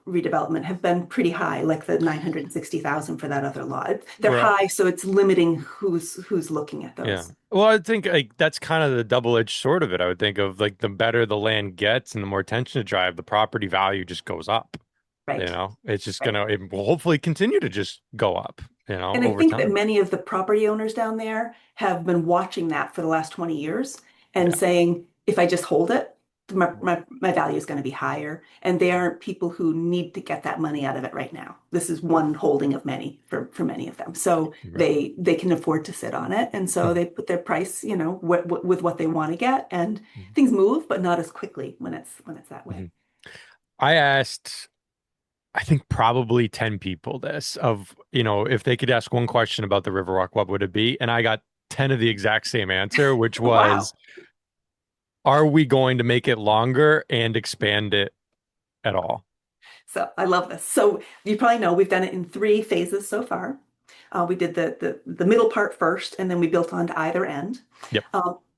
redevelopment have been pretty high, like the 960,000 for that other lot. They're Right. high, so it's limiting who's looking at Yeah. those. Well, I think like that's kind of the double-edged sword of it. I would think of like the better the land gets and the more attention to drive, the property value just goes up. You Right. know, it's just Right. gonna, it will hopefully continue to just go up, And I over think that time. many of the property owners down there have been watching that for the last 20 years and Yeah. saying, if I just hold it, my value is going to be higher. And they aren't people who need to get that money out of it right now. This is one holding of many for many of them. So Right. they can afford to sit on it. And so Mhm. they put their price, with what they want to get. And Mhm. things move, but not as quickly when it's that way. Mhm. I asked, I think probably 10 people this of, if they could ask one question about the Riverwalk, what would it be? And I got 10 of the exact same answer, which Wow. was, are we going to make it longer and expand it at all? So I love this. So you probably know we've done it in three phases so far. We did the middle part first, and then we built onto either end. Yep.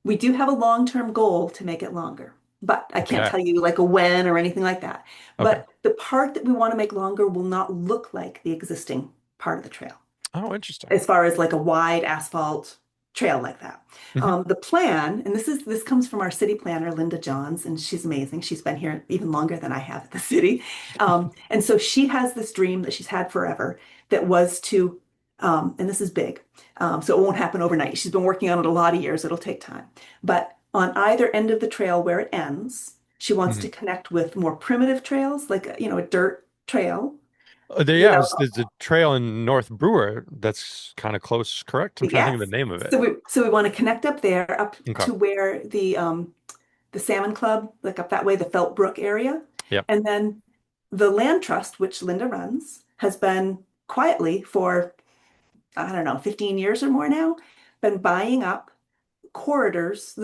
We do have a long-term goal to make it longer, but I can't Okay. tell you like a when or anything like that. Okay. But the part that we want to make longer will not look like the existing part of the trail Oh, interesting. as far as like a wide asphalt trail like that. Hmm. The plan, and this comes from our city planner, Linda Johns, and she's amazing. She's been here even longer than I have at the city. And so she has this dream that she's had forever that was to, and this is big, so it won't happen overnight. She's been working on it a lot of years. It'll take time. But on either end of the trail where it ends, she wants Hmm. to connect with more primitive trails, like a dirt trail Yeah, without there's a trail in North Brewer that's kind of close, correct? I'm trying to think of Yes. the name of it. So we want to connect up there, up Okay. to where the Salmon Club, like up that way, the Felt Brook area. Yep. And then the Land Trust, which Linda runs, has been quietly for, I don't know, 15 years or more now, been buying up corridors,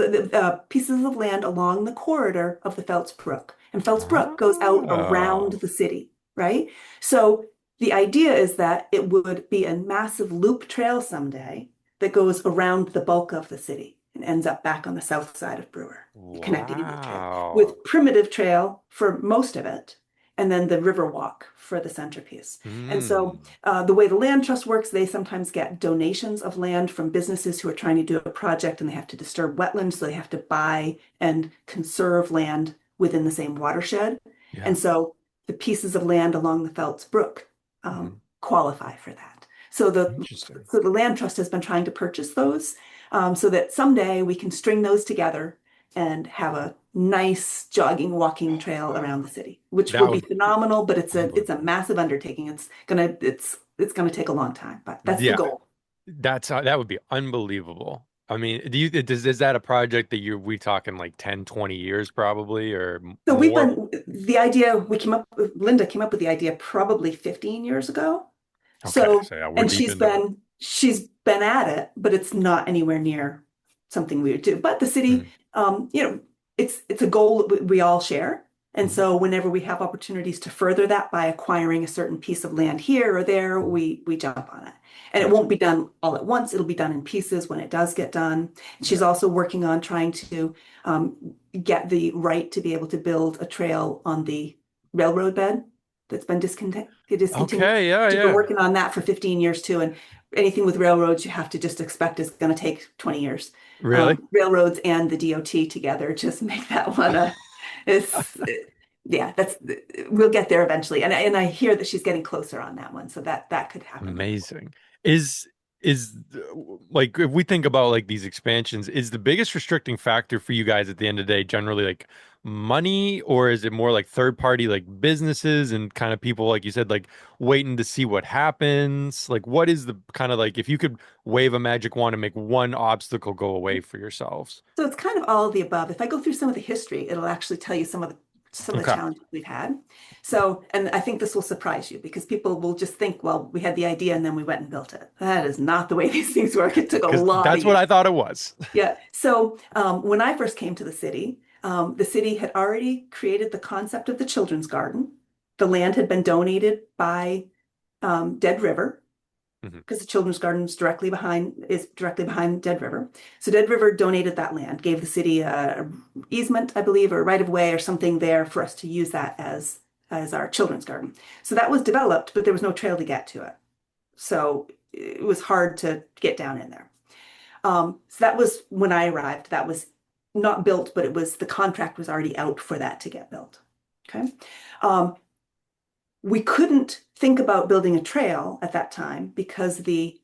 pieces of land along the corridor of the Phelps Brook. And Phelps Brook goes out around Oh. the city, right? So The idea is that it would be a massive loop trail someday that goes around the bulk of the city and ends up back on the south side of Brewer, connecting into the trail, Wow. with primitive trail for most of it, and then the Riverwalk for the centerpiece. And so Mm. the way the land trust works, they sometimes get donations of land from businesses who are trying to do a project and they have to disturb wetlands, so they have to buy and conserve land within the same watershed. Yeah. And so the pieces of land along the Phelps Brook Mhm. qualify for that. So the Interesting. so the land trust has been trying to purchase those so that someday we can string those together and have a nice jogging, walking trail around the city, which That would be would phenomenal, but it's a unbelievable. massive undertaking. It's gonna take a long time, but that's the Yeah, goal. that would be unbelievable. I mean, is that a project that we talking like 10, 20 years probably or So we've more? been the idea we came up Linda came up with the idea probably 15 years ago. Okay, So, so yeah, we're and deep into it. she's been at it, but it's not anywhere near something we would do. But the city, Mhm. it's a goal that we all share. And Mhm. so whenever we have opportunities to further that by acquiring a certain piece of land here or there, we jump on it. And it Gotcha. won't be done all at once. It'll be done in pieces when it does get done. And she's Yeah. also working on trying to get the right to be able to build a trail on the railroad bed that's been discontinued. Okay, yeah, She's been yeah. working on that for 15 years too. And anything with railroads, you have to just expect is going to take 20 years. Really? Railroads and the DOT together just make that one it's, yeah, we'll get there eventually. And I hear that she's getting closer on that one. So that could happen in the Amazing. Is is like if we think about like these expansions, is the biggest restricting factor for you guys at the end of the day generally like money, or is it more like third party like businesses and kind of people like you said like waiting to see what happens? Like what is the kind of like if you could wave a magic wand and make one obstacle go away for yourselves? So it's kind of all of the above. If I go through some of the history, it'll actually tell you some of the Okay. challenges we've had. So, and I think this will surprise you because people will just think, well, we had the idea and then we went and built it. That is not the way these things work. It took a Because lot of that's what years. I thought it was. Yeah. So when I first came to the city had already created the concept of the children's garden. The land had been donated by Dead River Mhm. because the children's garden is directly behind Dead River. So Dead River donated that land, gave the city a easement, I believe, or right of way or something there for us to use that as our children's garden. So that was developed, but there was no trail to get to it. So it was hard to get down in there. So that was when I arrived. That was not built, but the contract was already out for that to get built. Okay. Um, we couldn't think about building a trail at that time because the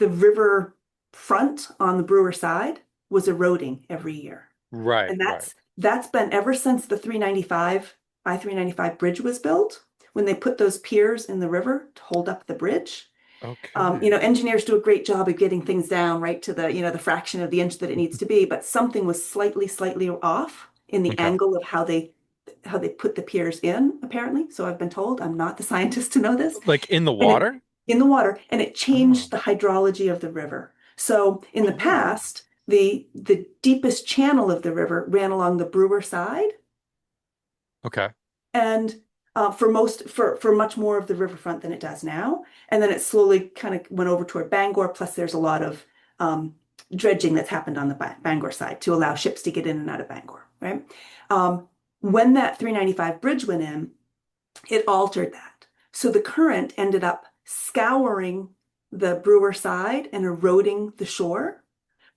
river front on the Brewer side was eroding every year. Right, And right. that's been ever since the 395 I-395 bridge was built, when they put those piers in the river to hold up the bridge. Okay. Engineers do a great job of getting things down right to the fraction of the inch that it needs to be, but something was slightly off in the Okay. angle of how they put the piers in, apparently. So I've been told. I'm not the scientist to know this. Like in the And it water? in the water, and it changed Oh. the hydrology of the river. So in the Oh. past, the deepest channel of the river ran along the Brewer side, Okay. and for much more of the riverfront than it does now. And then it slowly kind of went over toward Bangor. Plus, there's a lot of dredging that's happened on the Bangor side to allow ships to get in and out of Bangor. Right. Um, when that 395 bridge went in, it altered that. So the current ended up scouring the Brewer side and eroding the shore,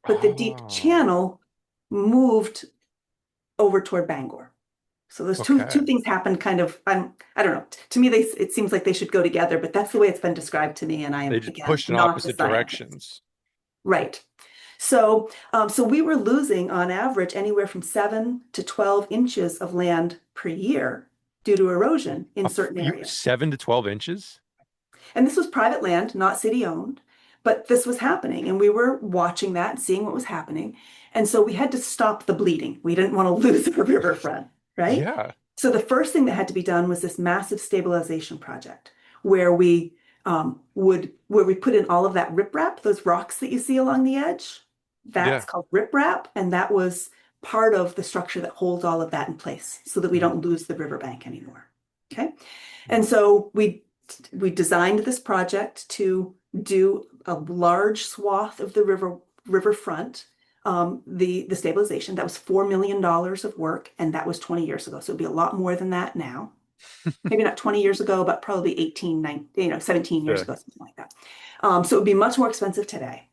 but the deep Oh. channel moved over toward Bangor. So those two Okay. things happened kind of, I don't know. To me, it seems like they should go together, but that's the way it's been described to me. And I They am, just again, pushed in not the opposite scientist. directions. Right. So we were losing on average anywhere from 7 to 12 inches of land per year due to erosion in certain You areas. 7 to 12 inches? And this was private land, not city owned, but this was happening. And we were watching that, seeing what was happening. And so we had to stop the bleeding. We didn't want to lose the riverfront, right? Yeah. So the first thing that had to be done was this massive stabilization project where we put in all of that riprap, those rocks that you see along the edge. Yeah. That's called riprap, and that was part of the structure that holds all of that in place so that we Mhm. don't lose the riverbank anymore. Okay. And Wow. so we we designed this project to do a large swath of the riverfront, the stabilization. That was $4 million of work, and that was 20 years ago. So it'd be a lot more than that now. Maybe not 20 years ago, but probably 18, 19, 17 years Yeah. ago, something like that. So it would be much more expensive today.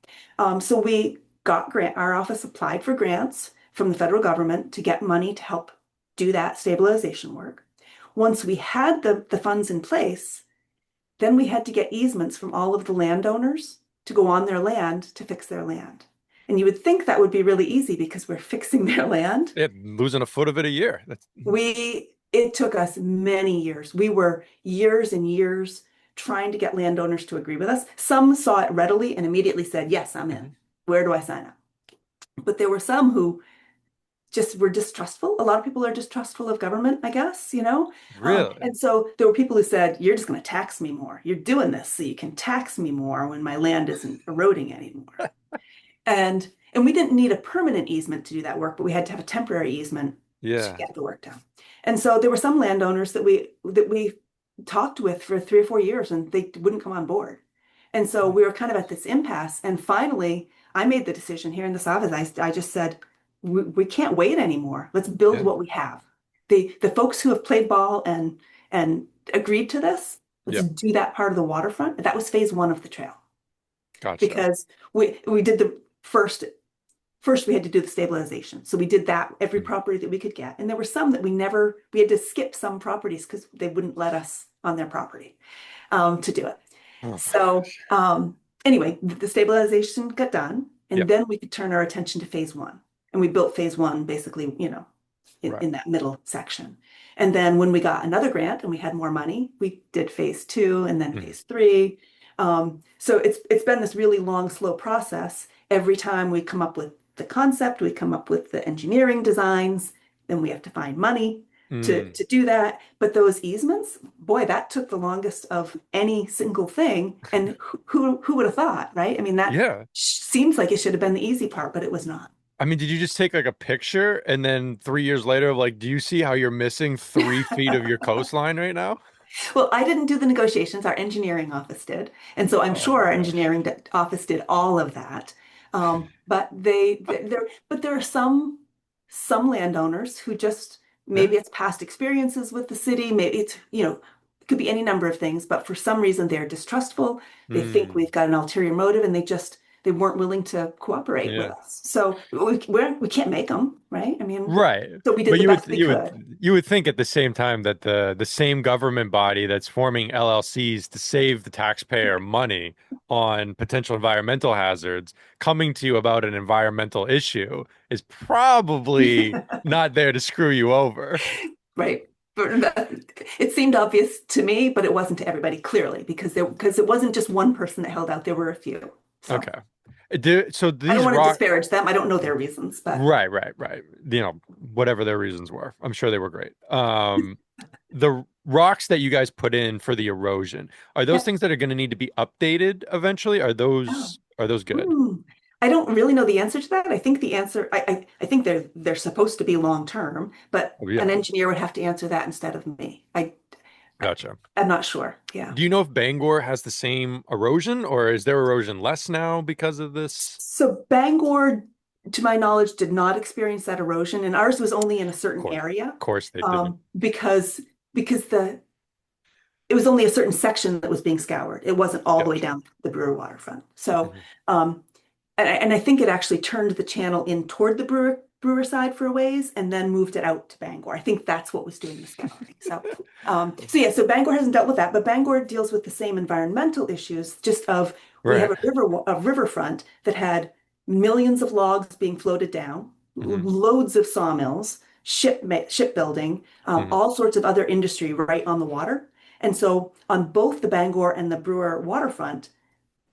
So we got our office applied for grants from the federal government to get money to help do that stabilization work. Once we had the funds in place, then we had to get easements from all of the landowners to go on their land to fix their land. And you would think that would be really easy because we're fixing their land. Yeah, losing a foot of it a year. That's It took us many years. We were years and years trying to get landowners to agree with us. Some saw it readily and immediately said, yes, I'm in. Mhm. Where do I sign up? But there were some who just were distrustful. A lot of people are distrustful of government, I guess, you know? Really? And so there were people who said, you're just going to tax me more. You're doing this so you can tax me more when my land isn't eroding anymore. And we didn't need a permanent easement to do that work, but we had to have a temporary easement to Yeah. get the work done. And so there were some landowners that we talked with for 3 or 4 years and they wouldn't come on board. And so we were kind of at this impasse. And finally, I made the decision here in this office. I just said, we can't wait anymore. Let's build Yeah. what we have. The folks who have played ball and agreed to this, let's Yep. do that part of the waterfront. That was phase one of the trail Gotcha. because we did the first we had to do the stabilization. So we did that every Mhm. property that we could get. And there were some that we had to skip some properties because they wouldn't let us on their property to do it. Oh my So gosh. anyway, the stabilization got done. And Yep. then we could turn our attention to phase one. And we built phase one basically, Right. in that middle section. And then when we got another grant and we had more money, we did phase two and then Mhm. phase three. So it's been this really long, slow process. Every time we come up with the concept, we come up with the engineering designs, then we have to find money Mm. to do that. But those easements, boy, that took the longest of any single thing. And who would have thought, right? I mean, that Yeah. seems like it should have been the easy part, but it was not. I mean, did you just take like a picture and then 3 years later, like, do you see how you're missing 3 feet of your coastline right now? Well, I didn't do the negotiations. Our engineering office did. And so I'm Oh sure my our gosh. office did all of that. But there are some landowners who just Yeah. maybe it's past experiences with the city, maybe it's, it could be any number of things, but for some reason they're distrustful. They think Mm. we've got an ulterior motive and they weren't willing to cooperate with Yeah. us. So we can't make them, right? I mean, Right. so we did But the you would best we you could. would you would think at the same time that the same government body that's forming LLCs to save the taxpayer money on potential environmental hazards coming to you about an environmental issue is probably not there to screw you over. Right. It seemed obvious to me, but it wasn't to everybody clearly because it wasn't just one person that held out. There were a few. So Okay. So I don't these want to rock disparage them. I don't know their reasons, but right. Whatever their reasons were. I'm sure they were great. The rocks that you guys put in for the erosion, are those yeah. things that are going to need to be updated eventually? Are Oh. those good? I don't really know the answer to that. I think the answer, I think they're supposed to be long term, but Oh, an yeah, engineer would have to answer that instead of me. I gotcha. I'm not sure. Yeah. Do you know if Bangor has the same erosion or is their erosion less now because of this? So Bangor, to my knowledge, did not experience that erosion, and ours was only in a certain area Of course they didn't. because it was only a certain section that was being scoured. It wasn't all the way Gotcha. down the Brewer waterfront. So, Mhm. um, and I think it actually turned the channel in toward the Brewer side for a ways, and then moved it out to Bangor. I think that's what was doing the scouring. So yeah, so Bangor hasn't dealt with that, but Bangor deals with the same environmental issues. Just of we have Right. a riverfront that had millions of logs being floated down, Hmm. loads of sawmills, shipbuilding, Hmm. all sorts of other industry right on the water. And so on both the Bangor and the Brewer waterfront,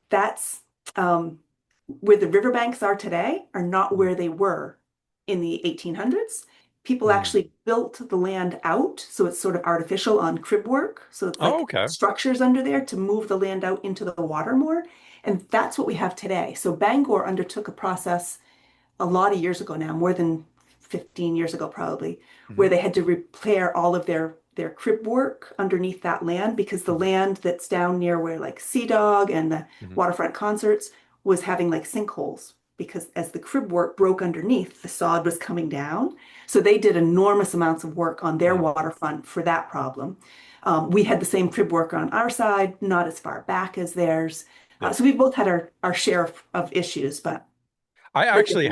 that's where the riverbanks are today are not where they were in the 1800s. People Hmm. actually built the land out, so it's sort of artificial on crib work. So it's Oh, like okay. structures under there to move the land out into the water more. And that's what we have today. So Bangor undertook a process a lot of years ago now, more than 15 years ago probably, Hmm. where they had to repair all of their crib work underneath that land because the land that's down near where like Sea Dog and the Mhm. waterfront concerts was having like sinkholes because as the crib work broke underneath, the sod was coming down. So they did enormous amounts of work on their Mhm. waterfront for that problem. We had the same crib work on our side, not as far back as theirs. Yeah. So we both had our share of issues, but I actually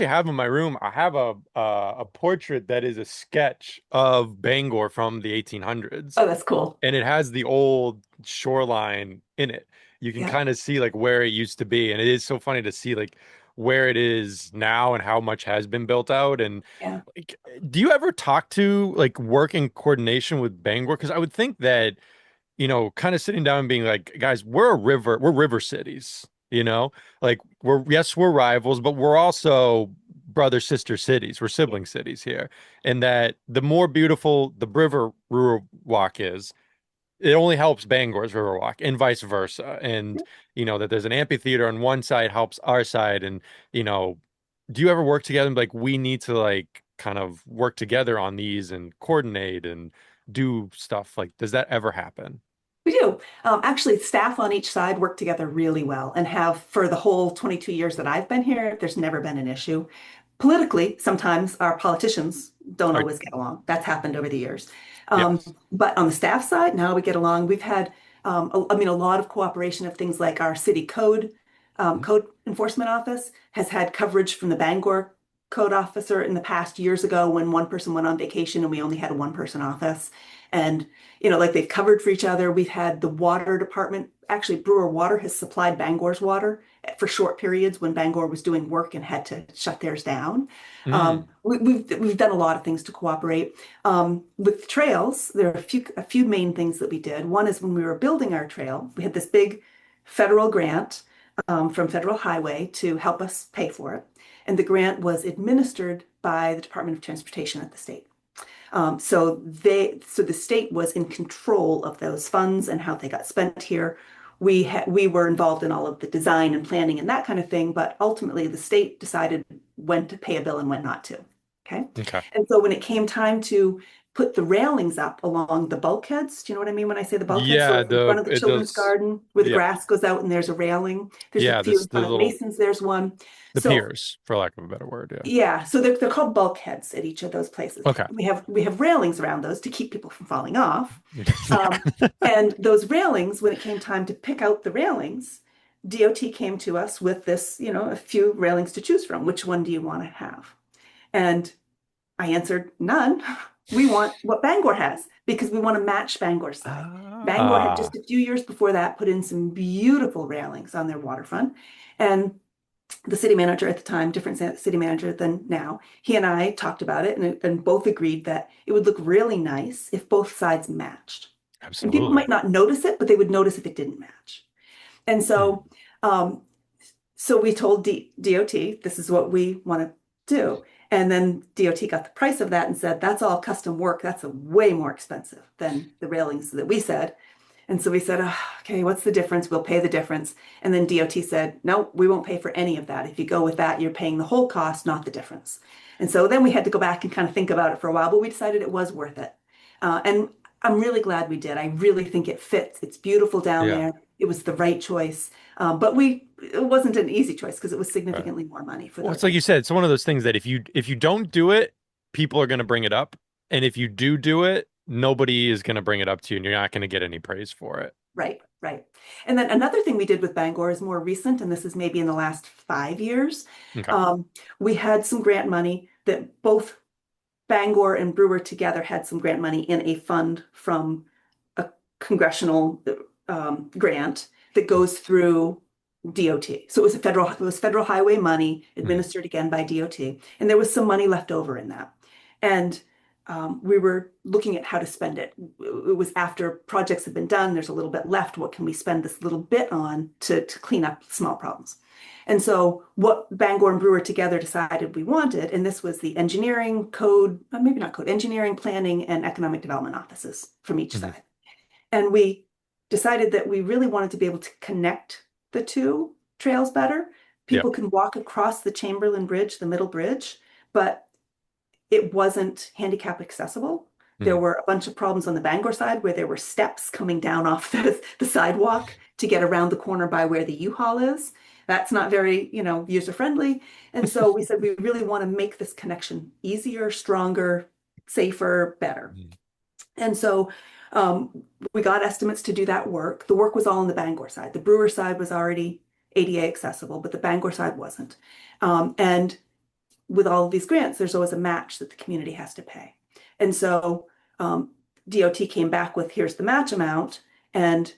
have in my room, I have a portrait that is a sketch of Bangor from the 1800s, oh, that's cool. and it has the old shoreline in it. You can Yeah, kind of see like where it used to be, and it is so funny to see like where it is now and how much has been built out. And yeah. like, do you ever talk to like work in coordination with Bangor? Because I would think that kind of sitting down and being like, guys, we're river cities, like we're rivals, but we're also brother sister cities. We're sibling cities here. And that the more beautiful the Riverwalk is, it only helps Bangor's Riverwalk and vice versa. And that there's an amphitheater on one side helps our side. And you know, do you ever work together and be like, we need to like kind of work together on these and coordinate and do stuff like, does that ever happen? We do. Actually, staff on each side work together really well and have for the whole 22 years that I've been here, there's never been an issue. Politically, sometimes our politicians don't Or always get along. That's happened over the years. yes. But on the staff side, now we get along. We've had, I mean, a lot of cooperation of things like our city code enforcement office has had coverage from the Bangor code officer in the past years ago when one person went on vacation and we only had a one person office. And like they've covered for each other. We've had the water department, actually, Brewer Water has supplied Bangor's water for short periods when Bangor was doing work and had to shut theirs down. Mm, We've done a lot of things to cooperate. With trails, there are a few main things that we did. One is when we were building our trail, we had this big federal grant from Federal Highway to help us pay for it. And the grant was administered by the Department of Transportation at the state. So the state was in control of those funds and how they got spent here. We were involved in all of the design and planning and that kind of thing, but ultimately the state decided when to pay a bill and when not to. Okay. okay. And so when it came time to put the railings up along the bulkheads, do you know what I mean when I say the bulkheads? So Yeah, like in front of the children's those garden where the yeah. grass goes out and there's a railing. There's a Yeah, few this in the front of little Mason's, there's one. the So piers, for lack of a better word, yeah. yeah, so they're called bulkheads at each of those places. Okay. We have railings around those to keep people from falling off. Um, Yeah. and those railings, when it came time to pick out the railings, DOT came to us with this, a few railings to choose from. Which one do you want to have? And I answered, none. We want what Bangor has because we want to match Bangor's side. Bangor had Ah, just a few years before that put in some beautiful railings on their waterfront. And the city manager at the time, different city manager than now, he and I talked about it and both agreed that it would look really nice if both sides matched. And people absolutely. might not notice it, but they would notice if it didn't match. And Hmm. um, so we told DOT, this is what we want to do. And then DOT got the price of that and said, that's all custom work. That's a way more expensive than the railings that we said. And so we said, "Oh, okay, what's the difference? We'll pay the difference." And then DOT said, no, we won't pay for any of that. If you go with that, you're paying the whole cost, not the difference. And so then we had to go back and kind of think about it for a while, but we decided it was worth it. And I'm really glad we did. I really think it fits. It's beautiful down Yeah. there. It was the right choice. But it wasn't an easy choice because it was Right. significantly more money for Well, those it's like you reasons. said, it's one of those things that if you don't do it, people are going to bring it up, and if you do it, nobody is going to bring it up to you, and you're not going to get any praise for it. Right, right. And then another thing we did with Bangor is more recent, and this is maybe in the last 5 years. Okay. Um, we had some grant money that both Bangor and Brewer together had some grant money in a fund from a congressional grant that goes through DOT. So it was federal highway money Mhm. administered again by DOT, and there was some money left over in that. And we were looking at how to spend it. It was after projects had been done. There's a little bit left. What can we spend this little bit on to clean up small problems? And so what Bangor and Brewer together decided we wanted, and this was the engineering, code, maybe not code, engineering, planning, and economic development offices from each Mhm. side. And we decided that we really wanted to be able to connect the two trails better. Yeah. People can walk across the Chamberlain Bridge, the middle bridge, but it wasn't handicap accessible. There Mhm. were a bunch of problems on the Bangor side where there were steps coming down off the sidewalk to get around the corner by where the U-Haul is. That's not very, user friendly. And so we said we really want to make this connection easier, stronger, safer, better. Mhm. And so we got estimates to do that work. The work was all on the Bangor side. The Brewer side was already ADA accessible, but the Bangor side wasn't. And with all of these grants, there's always a match that the community has to pay. And so um, DOT came back with here's the match amount, and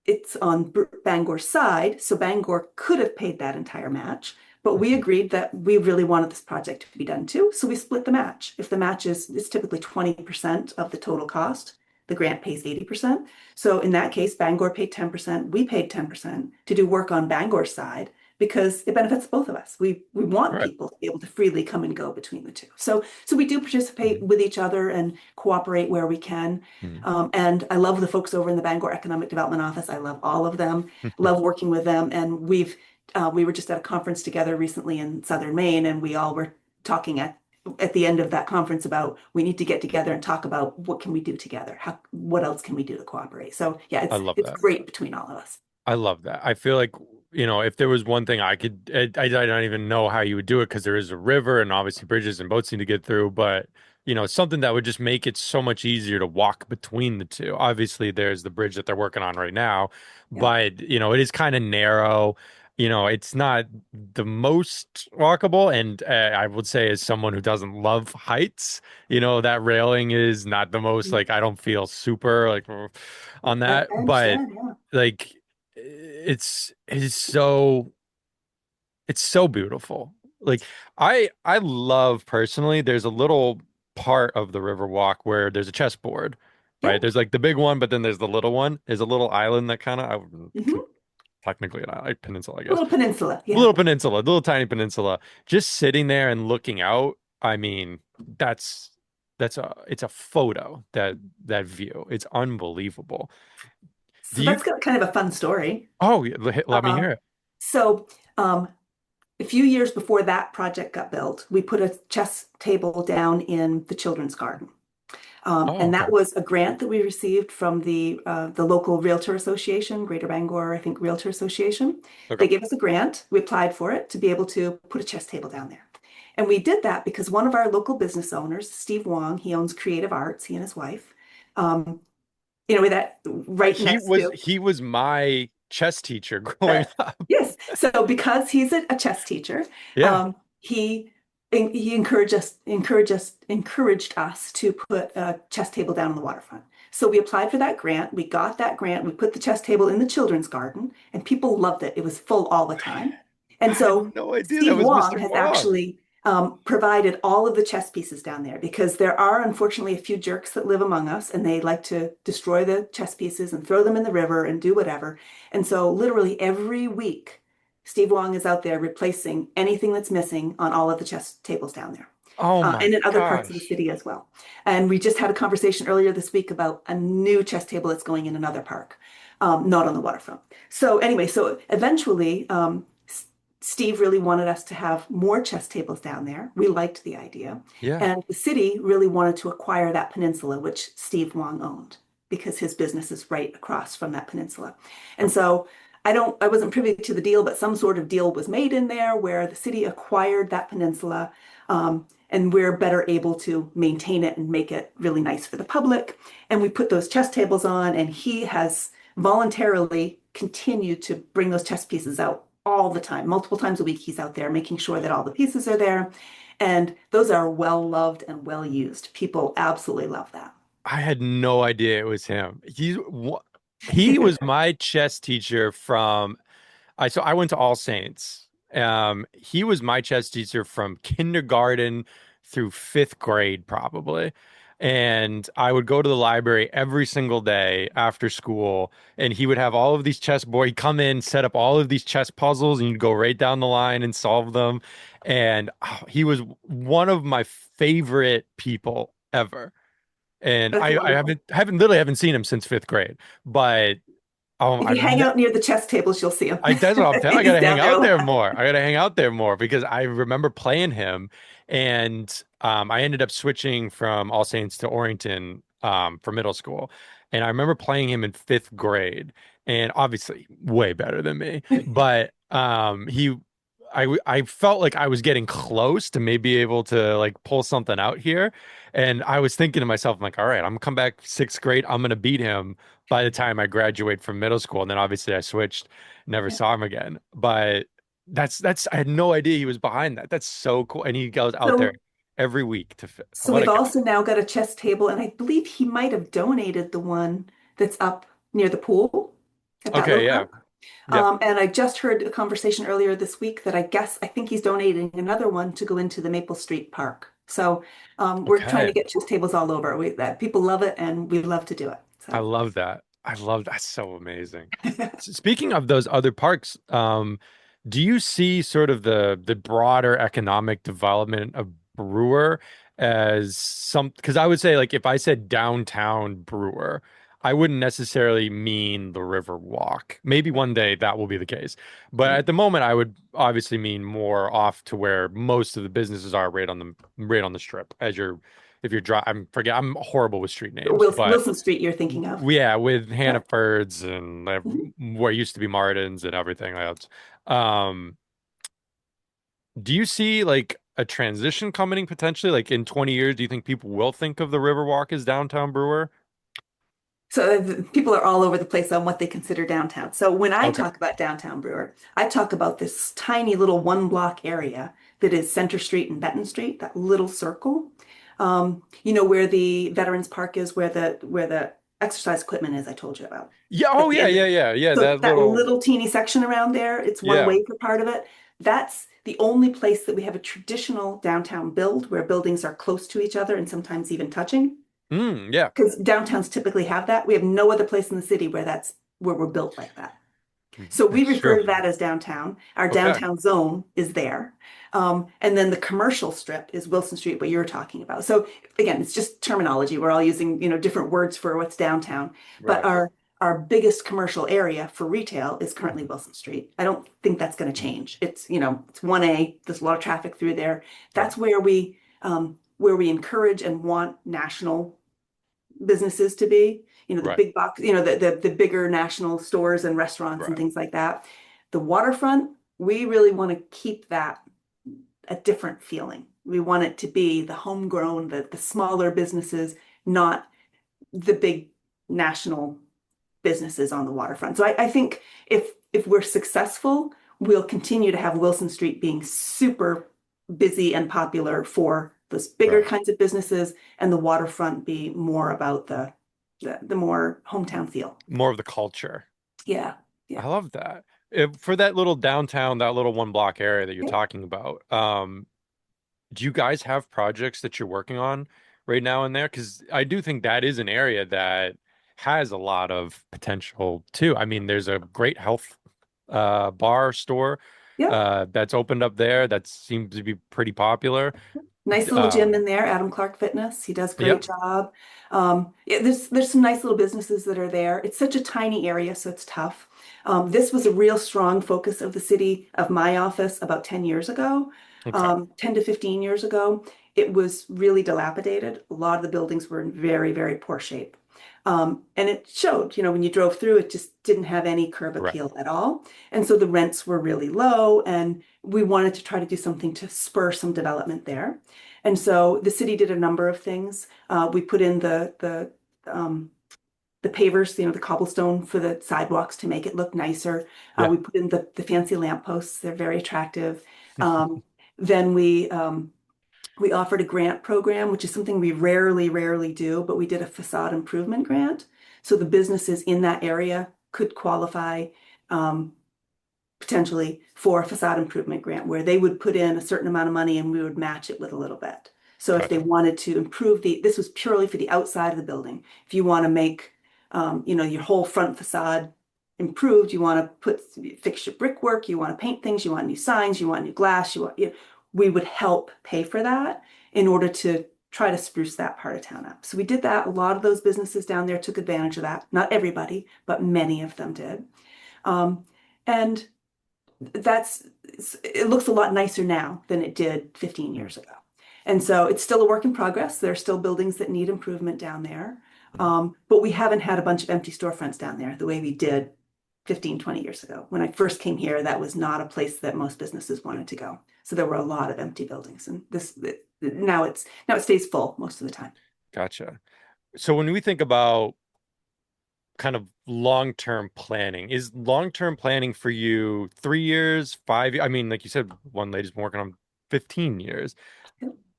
it's on Bangor's side. So Bangor could have paid that entire match, but we Mhm. agreed that we really wanted this project to be done too. So we split the match. If the match is, it's typically 20% of the total cost, the grant pays 80%. So in that case, Bangor paid 10%, we paid 10% to do work on Bangor's side because it benefits both of us. We want Right. people to be able to freely come and go between the two. So we do participate Mhm. with each other and cooperate where we can. Mhm. And I love the folks over in the Bangor Economic Development Office. I love all of them, love working with them. And we were just at a conference together recently in Southern Maine, and we all were talking at the end of that conference about we need to get together and talk about what can we do together? What else can we do to cooperate? So yeah, I it's love it's that. great between all of us. I love that. I feel like, if there was one thing I could, I don't even know how you would do it because there is a river and obviously bridges and boats need to get through, but, something that would just make it so much easier to walk between the two. Obviously, there's the bridge that they're working on right now, Yeah. but, it is kind of narrow. It's not the most walkable. And I would say, as someone who doesn't love heights, that railing is not the most, like, I don't feel super like on I that, but understand. Yeah. like it's so beautiful. Like I love personally, there's a little part of the Riverwalk where there's a chessboard, right? Yep. There's like the big one, but then there's the little one. There's a little island that kind of Hmm. technically an island, peninsula, I A guess. little peninsula. A Yeah. little peninsula, a little tiny peninsula. Just sitting there and looking out, I mean, it's a photo, that view. It's unbelievable. Do So you that's got kind of a fun story. Oh, yeah, let me Uh, hear it. so a few years before that project got built, we put a chess table down in the children's garden. Oh, And okay. that was a grant that we received from the local Realtor Association, Greater Bangor, I think, Realtor Association. Okay. They gave us a grant. We applied for it to be able to put a chess table down there. And we did that because one of our local business owners, Steve Wong, he owns Creative Arts, he and his wife, um, with that right He next was to he was my chess teacher growing that. up. Yes. So because he's a chess teacher, Yeah. he he encouraged us to put a chess table down on the waterfront. So we applied for that grant. We got that grant. We put the chess table in the children's garden, and people loved it. It was full all the time. I And had so no idea that Steve was Wong Mr. has Wong. actually provided all of the chess pieces down there because there are unfortunately a few jerks that live among us and they like to destroy the chess pieces and throw them in the river and do whatever. And so literally every week, Steve Wong is out there replacing anything that's missing on all of the chess tables down there. Oh my And in other parts of the gosh. city as well. And we just had a conversation earlier this week about a new chess table that's going in another park, not on the waterfront. So anyway, so eventually, Steve really wanted us to have more chess tables down there. We liked the idea. Yeah. And the city really wanted to acquire that peninsula, which Steve Wong owned, because his business is right across from that peninsula. And Okay. so I wasn't privy to the deal, but some sort of deal was made in there where the city acquired that peninsula. And we're better able to maintain it and make it really nice for the public. And we put those chess tables on, and he has voluntarily continued to bring those chess pieces out all the time. Multiple times a week, he's out there making sure that all the pieces are there. And those are well loved and well used. People absolutely love that. I had no idea it was him. He was my chess teacher from I went to All Saints. He was my chess teacher from kindergarten through fifth grade, probably. And I would go to the library every single day after school, and he would have all of these he'd come in, set up all of these chess puzzles, and you'd go right down the line and solve them. And he was one of my favorite people ever. And That's I wonderful. haven't seen him since fifth grade, but Oh, If you hang out near the chess tables, you'll see him. that's what I'm telling. I He's gotta hang down there a out there lot. more. I gotta hang out there more because I remember playing him, and I ended up switching from All Saints to Orrington for middle school, and I remember playing him in fifth grade, and obviously way better than me, but I felt like I was getting close to maybe able to like pull something out here, and I was thinking to myself, I'm like, all right, I'm gonna come back sixth grade, I'm gonna beat him by the time I graduate from middle school, and then obviously I switched. Never saw him again. But that's I had no idea he was behind that. That's so cool. And he goes out there So, every week to so what we've a guy. also now got a chess table, and I believe he might have donated the one that's up near the pool at that little Okay, yeah. park. Yep. And I just heard a conversation earlier this week that I think he's donating another one to go into the Maple Street Park. So we're trying to Okay. get chess tables all over. That people love it, and we love to do it. I So love that. I love that's so amazing. Speaking of those other parks, do you see sort of the broader economic development of Brewer as some, because I would say like if I said downtown Brewer, I wouldn't necessarily mean the Riverwalk. Maybe one day that will be the case. But yeah. at the moment I would obviously mean more off to where most of the businesses are right on the strip as you're if you're I'm horrible with street names, but Wilson Street you're thinking of. yeah, with Yeah. Hannaford's and Mhm. where it used to be Martin's and everything else. Um, do you see like a transition coming potentially? Like in 20 years, do you think people will think of the Riverwalk as downtown Brewer? So people are all over the place on what they consider downtown. So when I Okay. talk about downtown Brewer, I talk about this tiny little one block area that is Center Street and Benton Street, that little circle. Where the Veterans Park is, where the exercise equipment is, I told you about Yeah. at Oh, the yeah, end. yeah, yeah, yeah. So That that little, little teeny section around there, it's one yeah. way for part of it. That's the only place that we have a traditional downtown build where buildings are close to each other and sometimes even touching. Yeah. Because downtowns typically have that. We have no other place in the city where we're built like that. So we That's refer true. to that as downtown. Our Okay. downtown zone is there. And then the commercial strip is Wilson Street, what you're talking about. So again, it's just terminology. We're all using, different words for what's downtown. But Right. our biggest commercial area for retail is currently Wilson Street. I don't think that's going to change. It's 1A. There's a lot of traffic through there. Right. That's where we encourage and want national businesses to be, the Right. big box, the bigger national stores and restaurants and Right. things like that. The waterfront, we really want to keep that a different feeling. We want it to be the homegrown, the smaller businesses, not the big national businesses on the waterfront. So I think if we're successful, we'll continue to have Wilson Street being super busy and popular for those bigger Right. kinds of businesses, and the waterfront be more about the more hometown feel. More of the culture. Yeah, I yeah, love that. For that little downtown, that little one block area that you're yeah, talking about, do you guys have projects that you're working on right now in there? Because I do think that is an area that has a lot of potential too. I mean, there's a great health bar store yeah. that's opened up there that seems to be pretty popular. Nice little gym Um, in there, Adam Clark Fitness. He does a great yep. job. Yeah, there's some nice little businesses that are there. It's such a tiny area, so it's tough. This was a real strong focus of the city, of my office about 10 years ago, Okay. 10 to 15 years ago. It was really dilapidated. A lot of the buildings were in very, very poor shape. And it showed, when you drove through, it just didn't have any curb Right. appeal at all. And so the rents were really low, and we wanted to try to do something to spur some development there. And so the city did a number of things. We put in the pavers, the cobblestone for the sidewalks to make it look nicer. Yeah. We put in the fancy lampposts. They're very attractive. Um, then we offered a grant program, which is something we rarely, rarely do, but we did a facade improvement grant. So the businesses in that area could qualify um, potentially for a facade improvement grant where they would put in a certain amount of money and we would match it with a little bit. So if they Gotcha. wanted to improve this was purely for the outside of the building. If you want to make, your whole front facade improved, you want to fix your brickwork, you want to paint things, you want new signs, you want new glass, we would help pay for that in order to try to spruce that part of town up. So we did that. A lot of those businesses down there took advantage of that. Not everybody, but many of them did. Um, and that's it looks a lot nicer now than it did 15 Mm, years ago. And so it's still a work in progress. There are still buildings that need improvement down there. mm. But we haven't had a bunch of empty storefronts down there the way we did 15, 20 years ago. When I first came here, that was not a place that most businesses wanted to go. So there were a lot of empty buildings. And now it stays full most of the time. Gotcha. So when we think about kind of long-term planning, is long-term planning for you 3 years, 5 years? I mean, like you said, one lady's been working on 15 years.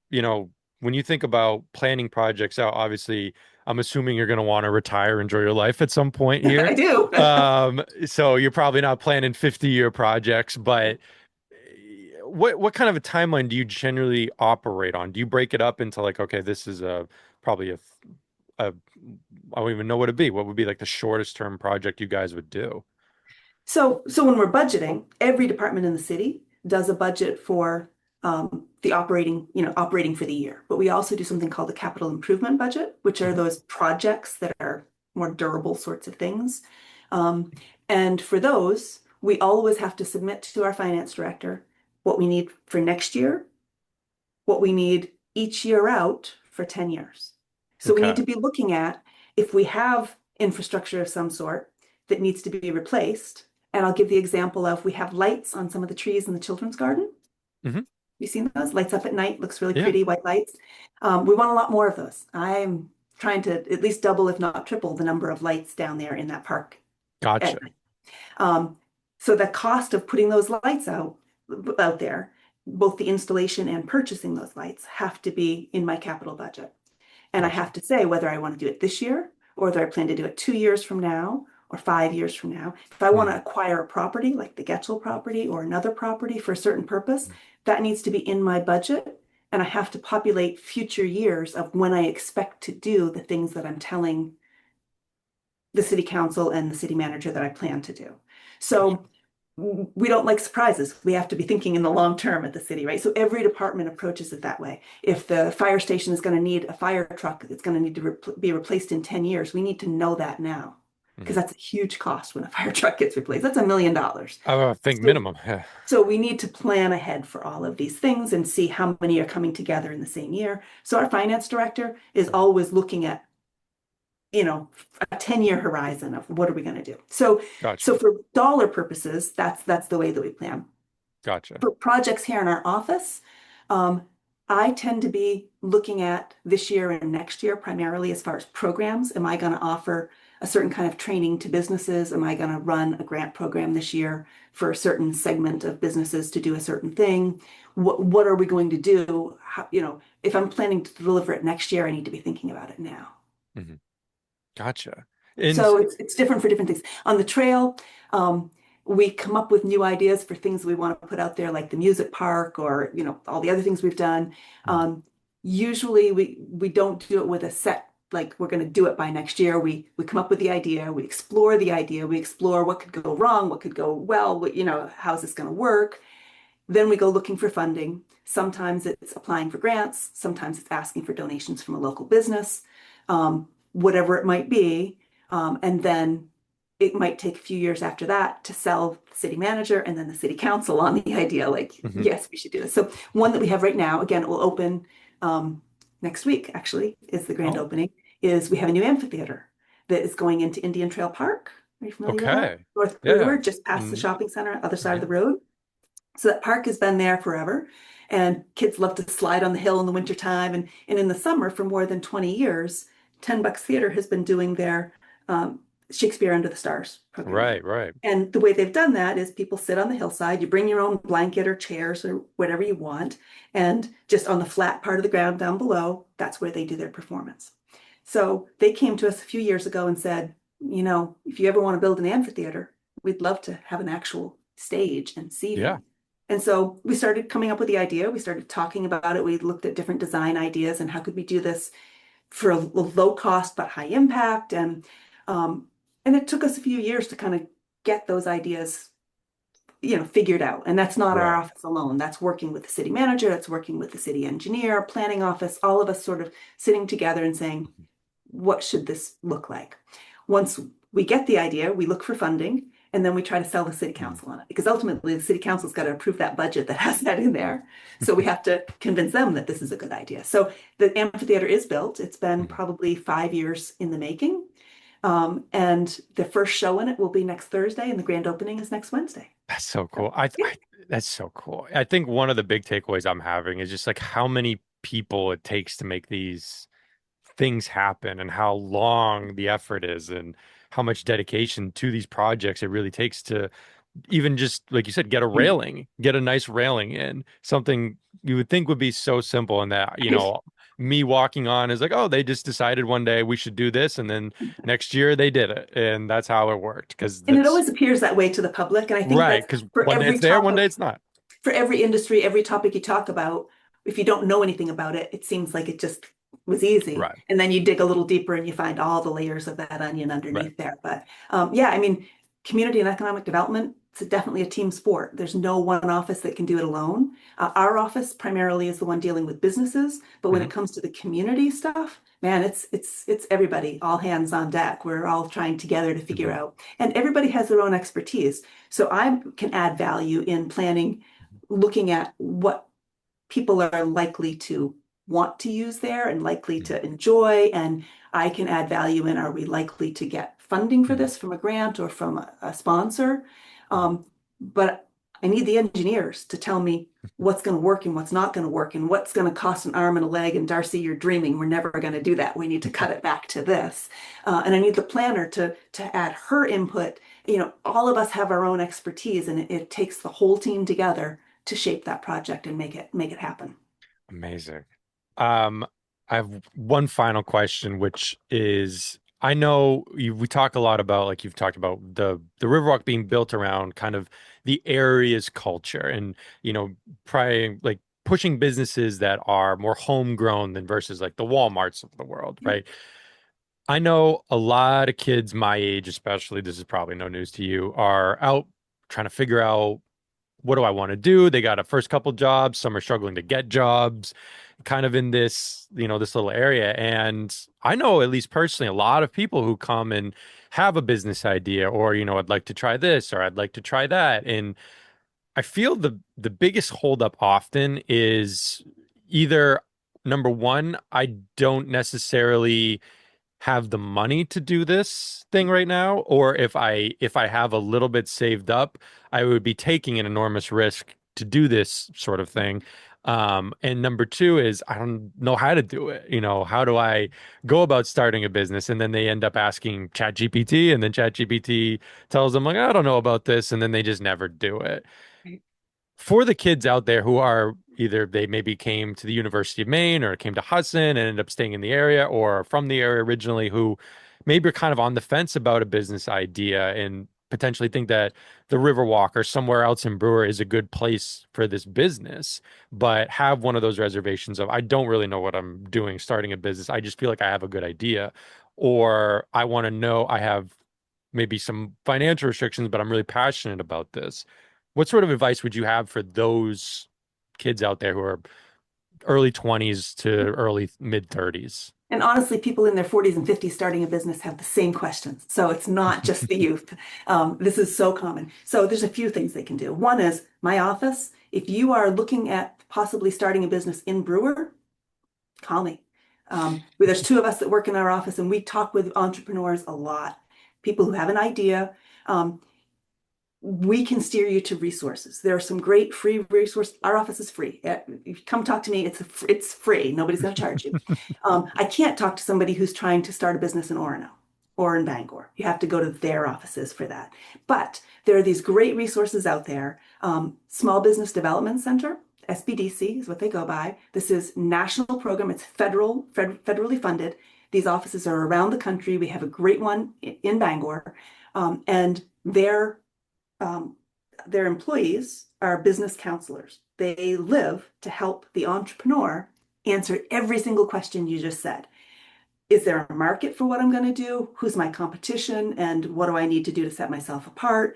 You know, when you think about planning projects out, obviously, I'm assuming you're going to want to retire, enjoy your life at some point I here. do. So you're probably not planning 50-year projects, but what kind of a timeline do you generally operate on? Do you break it up into like, okay, this is a probably a I don't even know what it'd be. What would be like the shortest term project you guys would do? So when we're budgeting, every department in the city does a budget for the operating for the year. But we also do something called the capital improvement budget, which are Mhm. those projects that are more durable sorts of things. Um, and for those, we always have to submit to our finance director what we need for next year, what we need each year out for 10 years. So we need Okay. to be looking at if we have infrastructure of some sort that needs to be replaced. And I'll give the example of we have lights on some of the trees in the children's garden. Hmm. You seen those? Lights up at night, looks really Yeah. pretty, white lights. We want a lot more of those. I'm trying to at least double, if not triple, the number of lights down there in that park at Gotcha. night. Um, so the cost of putting those lights out there, both the installation and purchasing those lights have to be in my capital budget. And I Gotcha. have to say whether I want to do it this year or whether I plan to do it 2 years from now or 5 years from now. If I want to Mm. acquire a property like the Getchell property or another property for a certain purpose, that needs to be in my budget. And I have to populate future years of when I expect to do the things that I'm telling the city council and the city manager that I plan to do. Gotcha. So we don't like surprises. We have to be thinking in the long term at the city, right? So every department approaches it that way. If the fire station is going to need a fire truck that's going to need to be replaced in 10 years, we need to know that now because Mhm. that's a huge cost when a fire truck gets replaced. That's $1 million. I think So, minimum. Yeah. so we need to plan ahead for all of these things and see how many are coming together in the same year. So our finance director is Mhm. always looking at a 10-year horizon of what are we going to do. So Gotcha. for dollar purposes, that's the way that we plan. Gotcha. For projects here in our office, um, I tend to be looking at this year and next year primarily as far as programs. Am I going to offer a certain kind of training to businesses? Am I going to run a grant program this year for a certain segment of businesses to do a certain thing? What are we going to do? If I'm planning to deliver it next year, I need to be thinking about it now. Mhm. Gotcha. And So it's different for different things. On the trail, we come up with new ideas for things we want to put out there, like the music park or all the other things we've done. Mhm. Usually we don't do it with a set like we're going to do it by next year. We come up with the idea, we explore the idea, we explore what could go wrong, what could go well, how's this going to work. Then we go looking for funding. Sometimes it's applying for grants, sometimes it's asking for donations from a local business, whatever it might be. And then it might take a few years after that to sell the city manager and then the city council on the idea, like, Mhm. yes, we should do this. So one that we have right now, again, it will open next week, actually, is the grand Oh, opening, is we have a new amphitheater that is going into Indian Trail Park. Are you familiar with that? okay. North Yeah. Brewer, just past the Mm, shopping center, other side of yeah. the road. So that park has been there forever. And kids love to slide on the hill in the wintertime. And in the summer, for more than 20 years, 10 Bucks Theater has been doing their um, Shakespeare Under the Stars program Right, there. right. And the way they've done that is people sit on the hillside, you bring your own blanket or chairs or whatever you want, and just on the flat part of the ground down below, that's where they do their performance. So they came to us a few years ago and said, if you ever want to build an amphitheater, we'd love to have an actual stage and Yeah. seating. And so we started coming up with the idea. We started talking about it. We looked at different design ideas and how could we do this for a low cost but high impact. And it took us a few years to kind of get those ideas, figured out. And that's not our Right. office alone. That's working with the city manager, that's working with the city engineer, planning office, all of us sort of sitting together and saying, what should this look like? Once we get the idea, we look for funding, and then we try to sell the city Mhm. council on it because ultimately the city council's got to approve that budget that has that in there. So we have to convince them that this is a good idea. So the amphitheater is built. It's been Mhm. probably 5 years in the making. And the first show in it will be next Thursday, and the grand opening is next Wednesday. That's so So, cool. yeah. That's so cool. I think one of the big takeaways I'm having is just like how many people it takes to make these things happen and how long the effort is and how much dedication to these projects it really takes to even just like you said, get a railing, get a nice railing in something you would think would be so simple. And that, Right. me walking on is like, oh, they just decided one day we should do this. And then next year they did it. And that's how it worked. Because And it that's always appears that way to the public. And I think right. that Because for one day every it's there, one day topic, it's not. for every industry, every topic you talk about, if you don't know anything about it, it seems like it just was easy. Right. And then you dig a little deeper and you find all the layers of that onion Right. underneath there. But yeah, I mean, community and economic development, it's definitely a team sport. There's no one office that can do it alone. Our office primarily is the one dealing with businesses, but when Hmm. it comes to the community stuff, man, it's everybody, all hands on deck. We're all trying together to figure Hmm. out, and everybody has their own expertise. So I can add value in planning, looking at what people are likely to want to use there and likely Hmm. to enjoy. And I can add value in, are we likely to get funding for Hmm. this from a grant or from a sponsor? Hmm. But I need the engineers to tell me what's going to work and what's not going to work and what's going to cost an arm and a leg. And Darcy, you're dreaming. We're never going to do that. We need to cut it back to this. And I need the planner to add her input. All of us have our own expertise, and it takes the whole team together to shape that project and make it happen. Amazing. Um, I have one final question, which is I know we talk a lot about like you've talked about the Riverwalk being built around kind of the area's culture and probably like pushing businesses that are more homegrown than versus like the Walmarts of the world, Yep. right? I know a lot of kids my age, especially, this is probably no news to you, are out trying to figure out what do I want to do? They got a first couple jobs. Some are struggling to get jobs, kind of in this, this little area. And I know, at least personally, a lot of people who come and have a business idea, or, I'd like to try this, or I'd like to try that. And I feel the biggest holdup often is either number one, I don't necessarily have the money to do this thing right now, or if I have a little bit saved up, I would be taking an enormous risk to do this sort of thing. And number two is I don't know how to do it. How do I go about starting a business? And then they end up asking ChatGPT, and then ChatGPT tells them like, I don't know about this, and then they just never do it for the kids out there who are either they maybe came to the University of Maine or came to Hudson and ended up staying in the area or are from the area originally who maybe are kind of on the fence about a business idea and potentially think that the Riverwalk or somewhere else in Brewer is a good place for this business, but have one of those reservations of I don't really know what I'm doing starting a business. I just feel like I have a good idea. Or I want to know I have maybe some financial restrictions, but I'm really passionate about this. What sort of advice would you have for those kids out there who are early 20s to early mid 30s? And honestly, people in their 40s and 50s starting a business have the same questions. So it's not just the youth. This is so common. So there's a few things they can do. One is my office. If you are looking at possibly starting a business in Brewer, call me. There's two of us that work in our office, and we talk with entrepreneurs a lot. People who have an idea. We can steer you to resources. There are some great free resources. Our office is free. If you come talk to me, it's free. Nobody's going to charge you. I can't talk to somebody who's trying to start a business in Orono or in Bangor. You have to go to their offices for that. But there are these great resources out there. Small Business Development Center, SBDC is what they go by. This is national program. It's federally funded. These offices are around the country. We have a great one in Bangor, and um, their employees are business counselors. They live to help the entrepreneur answer every single question you just said. Is there a market for what I'm going to do? Who's my competition? And what do I need to do to set myself apart?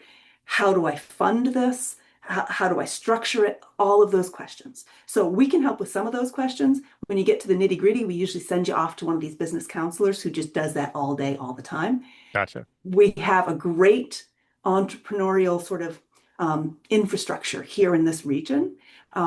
How do I fund this? How do I structure it? All of those questions. So we can help with some of those questions. When you get to the nitty gritty, we usually send you off to one of these business counselors who just does that all day, all the time. Gotcha. We have a great entrepreneurial sort of infrastructure here in this region.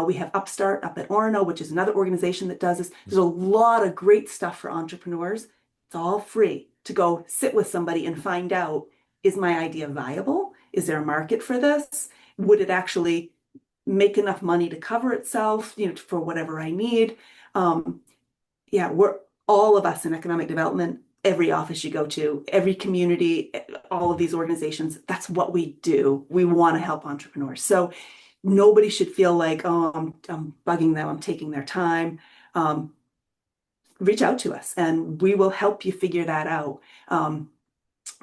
We have Upstart up at Orono, which is another organization that does this. There's a lot of great stuff for entrepreneurs. It's all free to go sit with somebody and find out, is my idea viable? Is there a market for this? Would it actually make enough money to cover itself, for whatever I need? Yeah, we're all of us in economic development, every office you go to, every community, all of these organizations, that's what we do. We want to help entrepreneurs. So nobody should feel like, oh, I'm bugging them, I'm taking their time. Um, Reach out to us and we will help you figure that out.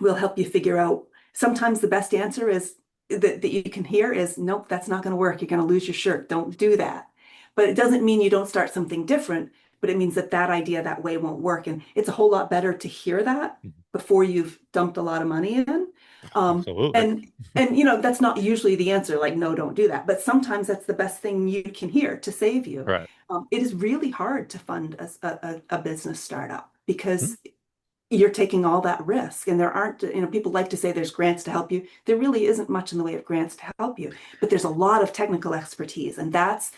We'll help you figure out. Sometimes the best answer is that you can hear is, nope, that's not going to work. You're going to lose your shirt. Don't do that. But it doesn't mean you don't start something different, but it means that that idea that way won't work. And it's a whole lot better to hear that Mhm. before you've dumped a lot of money in. Absolutely. And that's not usually the answer, like, no, don't do that. But sometimes that's the best thing you can hear to save you. Right. It is really hard to fund a business startup Mhm. because you're taking all that risk. And there aren't, people like to say there's grants to help you. There really isn't much in the way of grants to help you, but there's a lot of technical expertise. And that's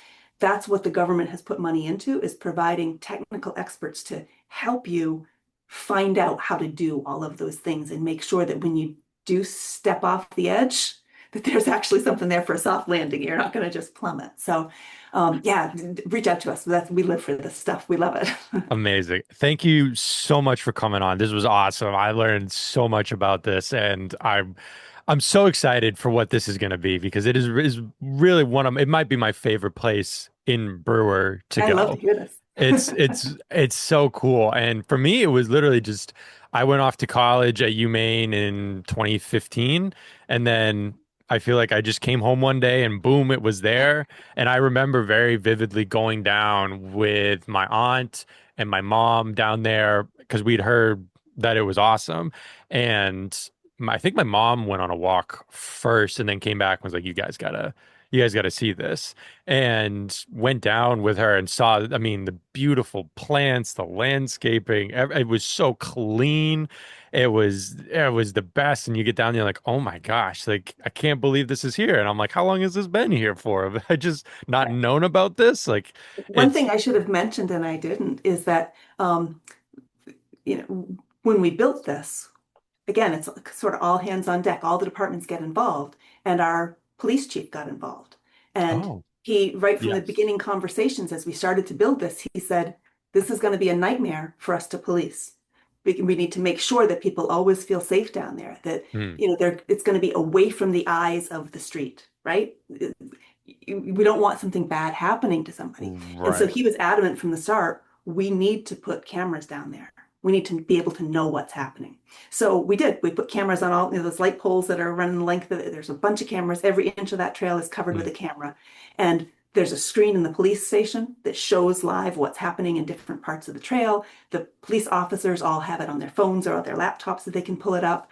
what the government has put money into, is providing technical experts to help you find out how to do all of those things and make sure that when you do step off the edge, that there's actually something there for a soft landing. You're not going to just plummet. So, yeah, reach out to us. We live for this stuff. We love it. Amazing. Thank you so much for coming on. This was awesome. I learned so much about this and I'm so excited for what this is going to be because is really it might be my favorite place in Brewer to I love to go. hear this. It's so cool. And for me, it was literally just I went off to college at UMaine in 2015, and then I feel like I just came home one day and boom, it was there. And I remember very vividly going down with my aunt and my mom down there because we'd heard that it was awesome. And I think my mom went on a walk first and then came back and was like, you guys gotta see this and went down with her and saw, I mean, the beautiful plants, the landscaping. It was so clean. It was the best. And you get down there like, oh my gosh, like I can't believe this is here. And I'm like, how long has this been here for? Have I just not known about this? Like One it's thing I should have mentioned and I didn't is that when we built this, again, it's sort of all hands on deck. All the departments get involved, and our police chief got involved. And oh he, right from the yes. beginning conversations as we started to build this, he said, "This is going to be a nightmare for us to police. We need to make sure that people always feel safe down there. That Hmm. it's going to be away from the eyes of the street, right? We don't want something bad happening to somebody." And so Right. he was adamant from the start, we need to put cameras down there. We need to be able to know what's happening. So we did. We put cameras on all those light poles that are running the length of it. There's a bunch of cameras. Every inch of that trail is covered with Hmm. a camera. And there's a screen in the police station that shows live what's happening in different parts of the trail. The police officers all have it on their phones or on their laptops that they can pull it up.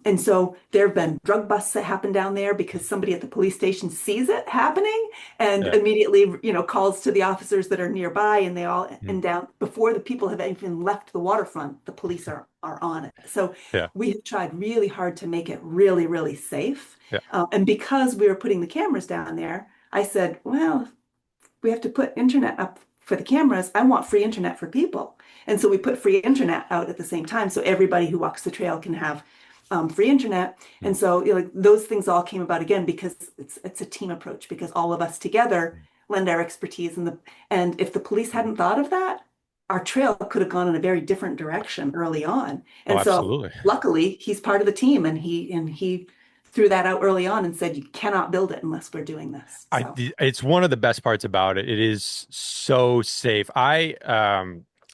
And so there have been drug busts that happen down there because somebody at the police station sees it happening and Yeah. immediately, calls to the officers that are nearby, and they all Hmm. and down before the people have even left the waterfront, the police are on it. So Yeah. we have tried really hard to make it really, really safe. Yeah. And because we were putting the cameras down there, I said, well, we have to put internet up for the cameras. I want free internet for people. And so we put free internet out at the same time so everybody who walks the trail can have free internet. Hmm. And so like those things all came about again because it's a team approach because all of us together lend our expertise and if the police hadn't thought of that, our trail could have gone in a very different direction early on. Oh, And so absolutely. luckily he's part of the team and he threw that out early on and said you cannot build it unless we're doing this. So It's one of the best parts about it. It is so safe.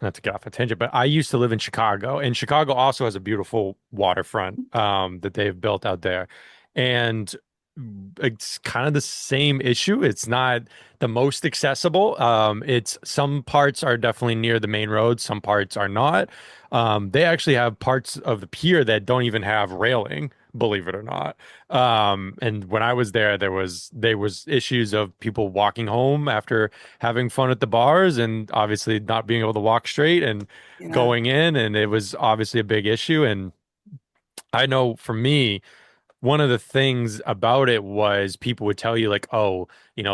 Not to get off a tangent, but I used to live in Chicago, and Chicago also has a beautiful waterfront that they've built out there. And it's kind of the same issue. It's not the most accessible. It's some parts are definitely near the main road, some parts are not. They actually have parts of the pier that don't even have railing, believe it or not. And when I was there, there was issues of people walking home after having fun at the bars and obviously not being able to walk straight and Yeah, going in, and it was obviously a big issue. And I know for me, one of the things about it was people would tell you like, oh,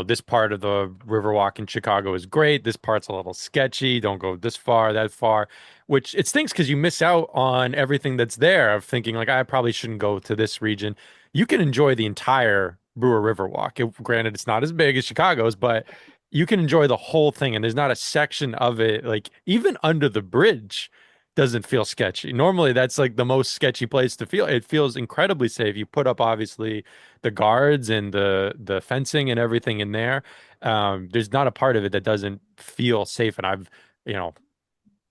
this part of the Riverwalk in Chicago is great. This part's a little sketchy. Don't go this far, that far, which it stinks because you miss out on everything that's there of thinking like, I probably shouldn't go to this region. You can enjoy the entire Brewer Riverwalk. Granted, it's not as big as Chicago's, but you can enjoy the whole thing. And there's not a section of it, like even under the bridge doesn't feel sketchy. Normally, that's like the most sketchy place to feel. It feels incredibly safe. You put up obviously the guards and the fencing and everything in there. There's not a part of it that doesn't feel safe. And you know,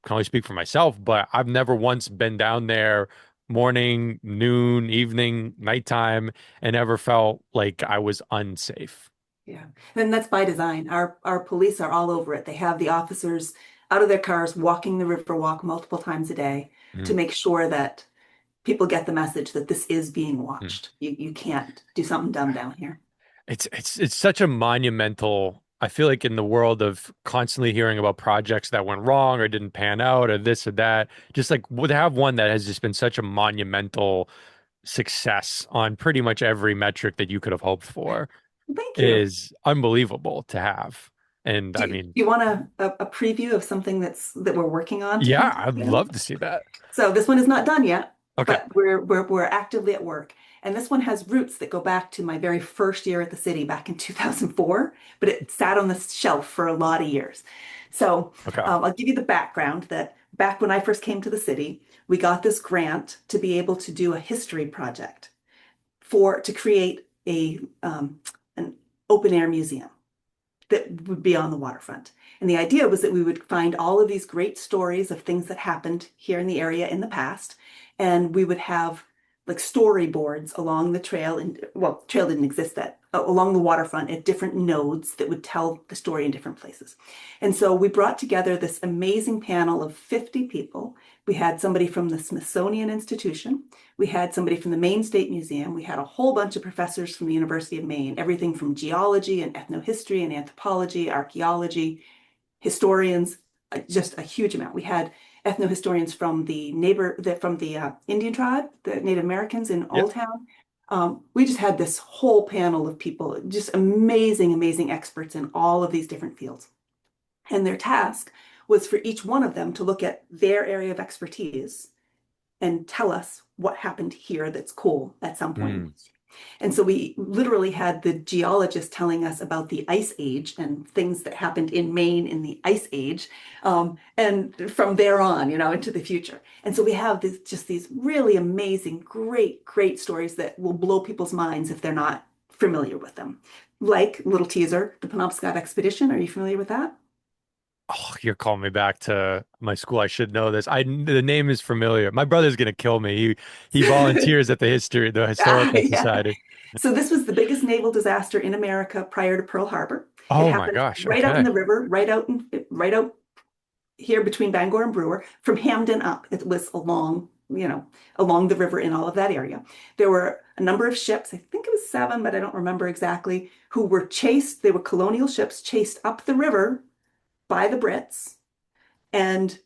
can only speak for myself, but I've never once been down there morning, noon, evening, nighttime, and ever felt like I was unsafe. yeah. And that's by design. Our police are all over it. They have the officers out of their cars walking the Riverwalk multiple times a day to Mhm. make sure that people get the message that this is being Mhm. watched. You can't do something dumb down here. It's such a monumental. I feel like in the world of constantly hearing about projects that went wrong or didn't pan out or this or that, just like would have one that has just been such a monumental success on pretty much every metric that you could have hoped for Thank you. is unbelievable to have. And I Do mean, you want a preview of something that we're working on to come yeah, to I'd the end? love to see that. So this one is not done yet, Okay. but we're actively at work. And this one has roots that go back to my very first year at the city back in 2004, but it sat on the shelf for a lot of years. So Okay. I'll give you the background that back when I first came to the city, we got this grant to be able to do a history project to create an open air museum that would be on the waterfront. And the idea was that we would find all of these great stories of things that happened here in the area in the past, and we would have like storyboards along the trail, and well, trail didn't exist that along the waterfront at different nodes that would tell the story in different places. And so we brought together this amazing panel of 50 people. We had somebody from the Smithsonian Institution, we had somebody from the Maine State Museum. We had a whole bunch of professors from the University of Maine, everything from geology and ethnohistory and anthropology, archaeology, historians, just a huge amount. We had ethnohistorians from the Indian tribe, the Native Americans in Yep. Old Town. We just had this whole panel of people, just amazing, amazing experts in all of these different fields. And their task was for each one of them to look at their area of expertise and tell us what happened here that's cool at some point in Mm. history. And so we literally had the geologists telling us about the ice age and things that happened in Maine in the ice age, and from there on, into the future. And so we have just these really amazing, great, great stories that will blow people's minds if they're not familiar with them. Like little teaser, the Penobscot Expedition. Are you familiar with that? Oh, you're calling me back to my school. I should know this. The name is familiar. My brother's gonna kill me. He volunteers at the historical Yeah. society. So this was the biggest naval disaster in America prior to Pearl Harbor. It Oh my happened gosh. right out in Okay. the river, right out here between Bangor and Brewer, from Hamden up. It was along the river in all of that area. There were a number of ships, I think it was seven, but I don't remember exactly, who were chased. They were colonial ships chased up the river by the Brits, and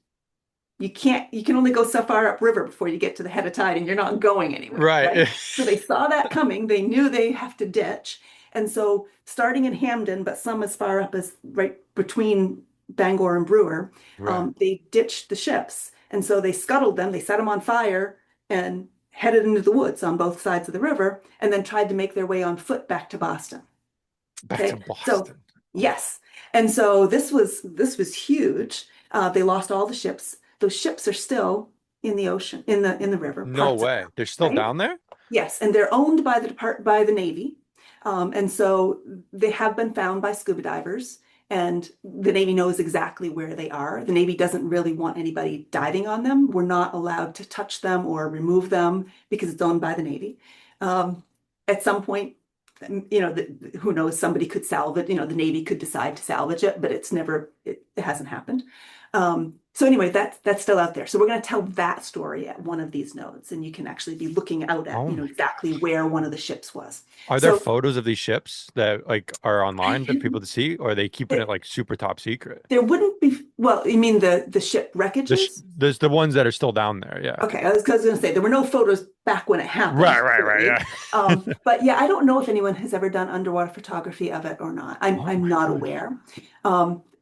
you can only go so far upriver before you get to the head of tide, and you're not going anywhere, Right. right? So they saw that coming. They knew they have to ditch. And so starting in Hamden, but some as far up as right between Bangor and Brewer, Right. they ditched the ships. And so they scuttled them, they set them on fire and headed into the woods on both sides of the river, and then tried to make their way on foot back to Boston. Back to Okay. So Boston. yes. And so this was huge. They lost all the ships. Those ships are still in the ocean, in the river, No parts of way. them, They're still right? down there? Yes, and they're owned by the Navy, and so they have been found by scuba divers, and the Navy knows exactly where they are. The Navy doesn't really want anybody diving on them. We're not allowed to touch them or remove them because it's owned by the Navy. Um, at some point, who knows, somebody could salvage, the Navy could decide to salvage it, but it hasn't happened. So anyway, that's still out there. So we're going to tell that story at one of these nodes, and you can actually be looking out at, Oh my exactly gosh. where one of the ships was. Are there So photos of these ships that like are online that people to see, or are they keeping it like super top secret? there wouldn't be, well, you mean the ship wreckages? There's the ones that are still down there. Yeah. Okay, I was going to say there were no photos back when it happened, Right. clearly. Yeah. But yeah, I don't know if anyone has ever done underwater photography of it or not. I'm Oh I'm my not gosh. aware.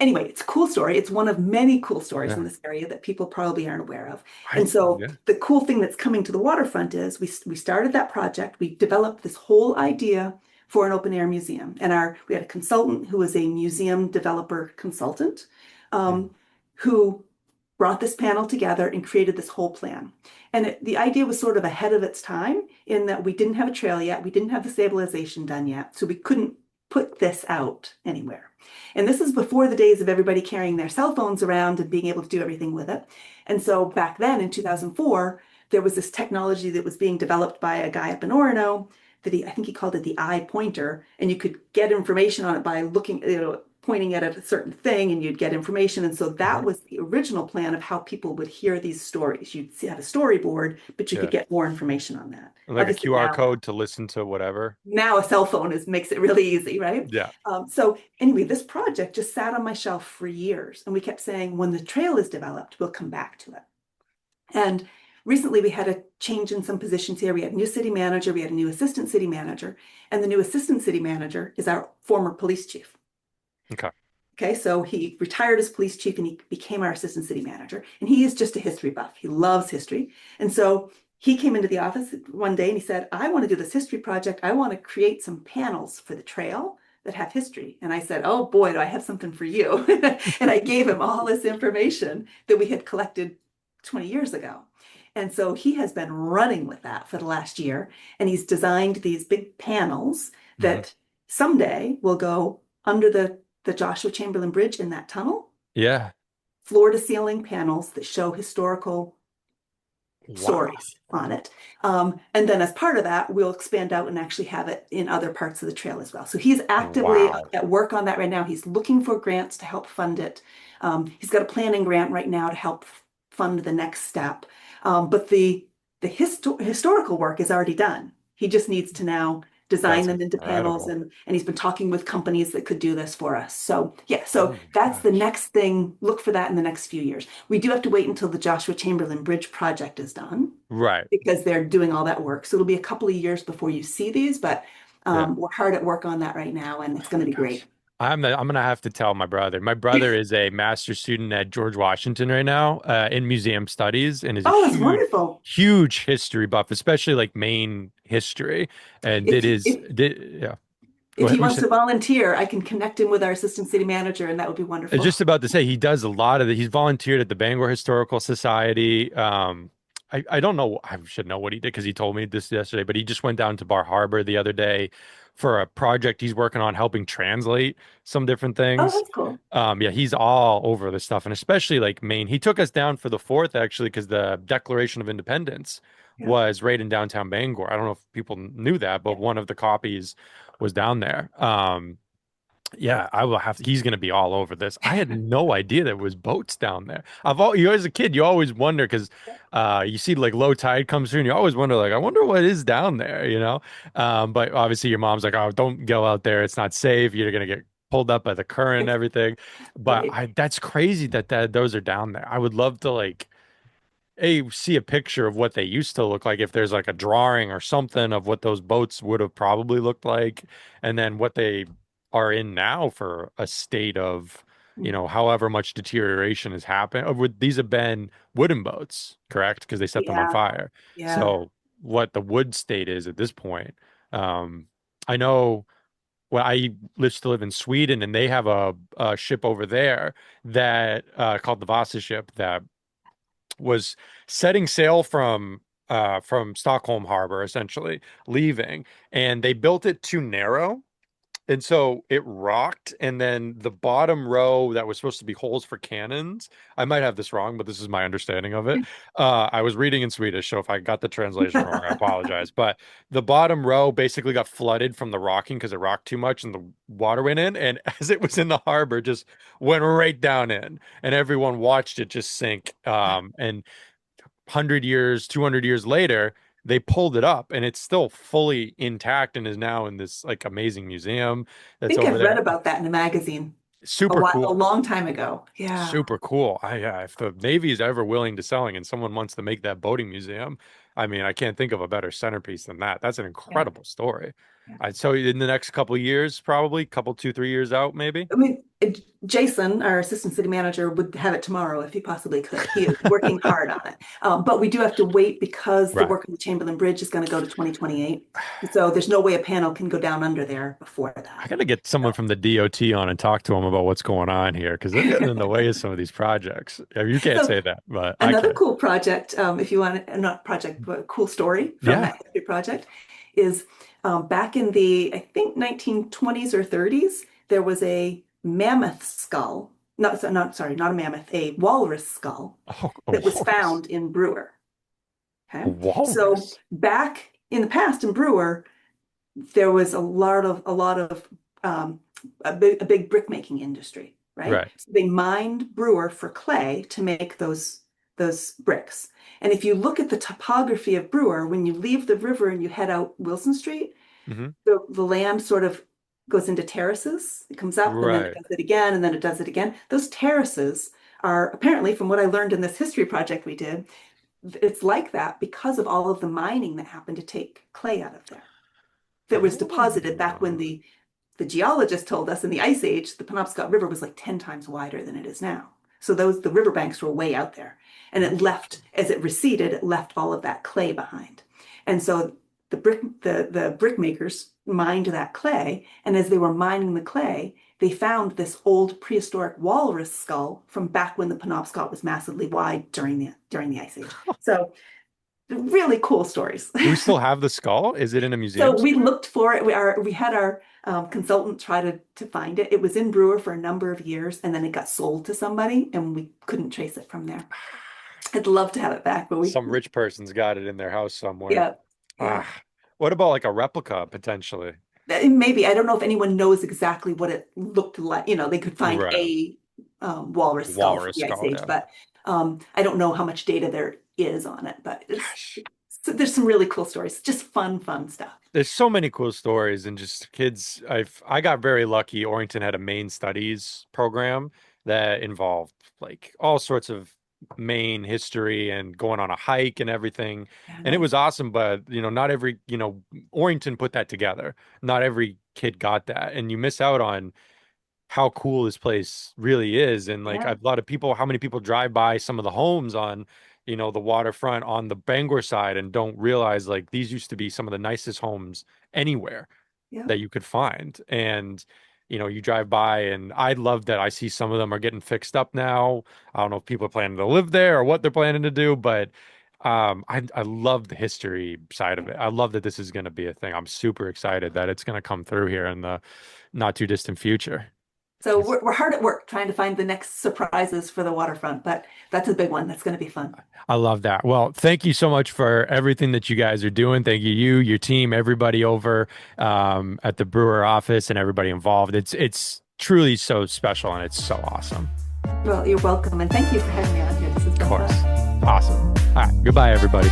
Anyway, it's a cool story. It's one of many cool stories in Yeah. this area that people probably aren't aware of. And I so yeah. the cool thing that's coming to the waterfront is we started that project. We developed this whole idea for an open air museum, and our we had a consultant who was a museum developer consultant, Mm. um, who brought this panel together and created this whole plan. And the idea was sort of ahead of its time in that we didn't have a trail yet, we didn't have the stabilization done yet, so we couldn't put this out anywhere. And this is before the days of everybody carrying their cell phones around and being able to do everything with it. And so back then in 2004, there was this technology that was being developed by a guy up in Orono that I think he called it the eye pointer, and you could get information on it by looking, pointing at a certain thing, and you'd get information. And so that Mhm. was the original plan of how people would hear these stories. You'd have a storyboard, but you could Yeah. get more information on that. Like a Obviously QR now, code to listen to whatever. now a cell phone makes it really easy, right? Yeah. So anyway, this project just sat on my shelf for years, and we kept saying, when the trail is developed, we'll come back to it. And recently we had a change in some positions here. We had a new city manager, we had a new assistant city manager, and the new assistant city manager is our former police chief. Okay. Okay, so he retired as police chief and he became our assistant city manager. And he is just a history buff. He loves history. And so he came into the office one day and he said, I want to do this history project. I want to create some panels for the trail that have history. And I said, oh boy, do I have something for you. And I gave him all this information that we had collected 20 years ago. And so he has been running with that for the last year. And he's designed these big panels Hmm. that someday will go under the Joshua Chamberlain Bridge in that tunnel, Yeah. floor to ceiling panels that show historical Wow. stories on it. And then as part of that, we'll expand out and actually have it in other parts of the trail as well. So he's actively Wow. at work on that right now. He's looking for grants to help fund it. He's got a planning grant right now to help fund the next step. But the historical work is already done. He just needs to now design That's them into panels, incredible. and he's been talking with companies that could do this for us. So yeah, Oh so my that's the gosh. next thing. Look for that in the next few years. We do have to wait until the Joshua Chamberlain Bridge project is done Right. because they're doing all that work. So it'll be a couple of years before you see these, but Yeah. we're hard at work on that right now, and it's Oh going my to be gosh. great. I'm gonna have to tell my brother. My brother is a master's student at George Washington right now, in museum studies, and is a Oh, that's huge, wonderful. huge history buff, especially like Maine history. And If did yeah. Go if ahead. he What you wants said? to volunteer, I can connect him with our assistant city manager, and that would be I was wonderful. just about to say he does a lot of it. He's volunteered at the Bangor Historical Society. I don't know. I should know what he did because he told me this yesterday, but he just went down to Bar Harbor the other day for a project he's working on helping translate some different Oh, things. that's cool. Yeah, he's all over this stuff, and especially like Maine. He took us down for the fourth actually because the Declaration of Independence Yeah. was right in downtown Bangor. I don't know if people knew that, but Yeah. one of the copies was down there. Yeah, I will have to, he's going to be all over this. I had no idea there was boats down there. You as a kid, you always wonder because you see like low tide comes through and you always wonder like I wonder what is down there, you know? But obviously your mom's like, "Oh, don't go out there. It's not safe. You're going to get pulled up by the current and everything." But Right. I that's crazy that those are down there. I would love to like see a picture of what they used to look like if there's like a drawing or something of what those boats would have probably looked like and then what they are in now for a state of however much deterioration has happened. Would these have been wooden boats, correct, because they set them on Yeah. fire? Yeah. So what the wood state is at this point. um I know. Well, I used to live in Sweden, and they have a ship over there that called the Vasa ship that was setting sail from Stockholm Harbor, essentially leaving, and they built it too narrow And so it rocked, and then the bottom row that was supposed to be holes for cannons. I might have this wrong, but this is my understanding of it. I was reading in Swedish, so if I got the translation wrong, I apologize. But the bottom row basically got flooded from the rocking because it rocked too much and the water went in. And as it was in the harbor, just went right down in, and everyone watched it just sink. And 100 years, 200 years later, they pulled it up and it's still fully intact and is now in this like amazing museum that's think over I've read there. about that in a magazine Super a cool. long time ago. Yeah. Super cool. Yeah, if the Navy is ever willing to selling and someone wants to make that boating museum, I mean, I can't think of a better centerpiece than that. That's an Yeah. incredible story. Yeah. I'd so in the next couple of years, probably couple 2, 3 years out, maybe. I mean, Jason, our assistant city manager, would have it tomorrow if he possibly could. He is working hard on it. But we do have to wait because the Right. work on the Chamberlain Bridge is going to go to 2028. So there's no way a panel can go down under there before I that. gotta get someone from the DOT on and talk to them about what's going on here because they're getting in the way of some of these projects. Yeah, you can't So say that, but I another can. cool project, if you want, not project, but a cool story from Yeah. that history project, is back in the, I think, 1920s or 30s, there was a mammoth skull, not a mammoth, a walrus skull Oh, a that was walrus. found in Brewer. A Okay. So walrus. back in the past in Brewer, there was a lot of a big brick making industry, right? Right. So they mined Brewer for clay to make those bricks. And if you look at the topography of Brewer, when you leave the river and you head out Wilson Street, Hmm. the land sort of goes into terraces. It comes up and then it Right. does it again and then it does it again. Those terraces are apparently, from what I learned in this history project we did, it's like that because of all of the mining that happened to take clay out of there that was deposited back when Oh. the geologist told us in the Ice Age, the Penobscot River was like 10 times wider than it is now. So the riverbanks were way out there. And it left, as it receded, it left all of that clay behind. And so the brick makers mined that clay. And as they were mining the clay, they found this old prehistoric walrus skull from back when the Penobscot was massively wide during the Ice Age. So really cool stories. Do we still have the skull? Is it in a museum So we somewhere? looked for it. We had our consultant try to find it. It was in Brewer for a number of years, and then it got sold to somebody, and we couldn't trace it from there. I'd love to have it back, but Some rich person's got it in their house somewhere. yeah, yeah. Ah, what about like a replica potentially? Maybe I don't know if anyone knows exactly what it looked like. They could find Right. a walrus skull from Walrus the Ice skull, Age, yeah. but I don't know how much data there is on it. But Gosh. there's some really cool stories. Just fun stuff. There's so many cool stories and just kids. I got very lucky. Orrington had a Maine studies program that involved like all sorts of Maine history and going on a hike and everything. Yeah, And it nice. was awesome, but not every, Orrington put that together. Not every kid got that. And you miss out on how cool this place really is. And like Yeah, a lot of people, how many people drive by some of the homes on, the waterfront on the Bangor side and don't realize like these used to be some of the nicest homes anywhere yeah. that you could find. And, you drive by and I love that I see some of them are getting fixed up now. I don't know if people are planning to live there or what they're planning to do, but I love the history side of it. I love that this is going to be a thing. I'm super excited that it's going to come through here in the not too distant future. So we're hard at work trying to find the next surprises for the waterfront, but that's a big one. That's going to be fun. I love that. Well, thank you so much for everything that you guys are doing. Thank you, your team, everybody over at the Brewer office, and everybody involved. It's truly so special, and it's so awesome. Well, you're welcome, and thank you for having me on here. This has Of been course, fun. awesome. All right, goodbye, everybody.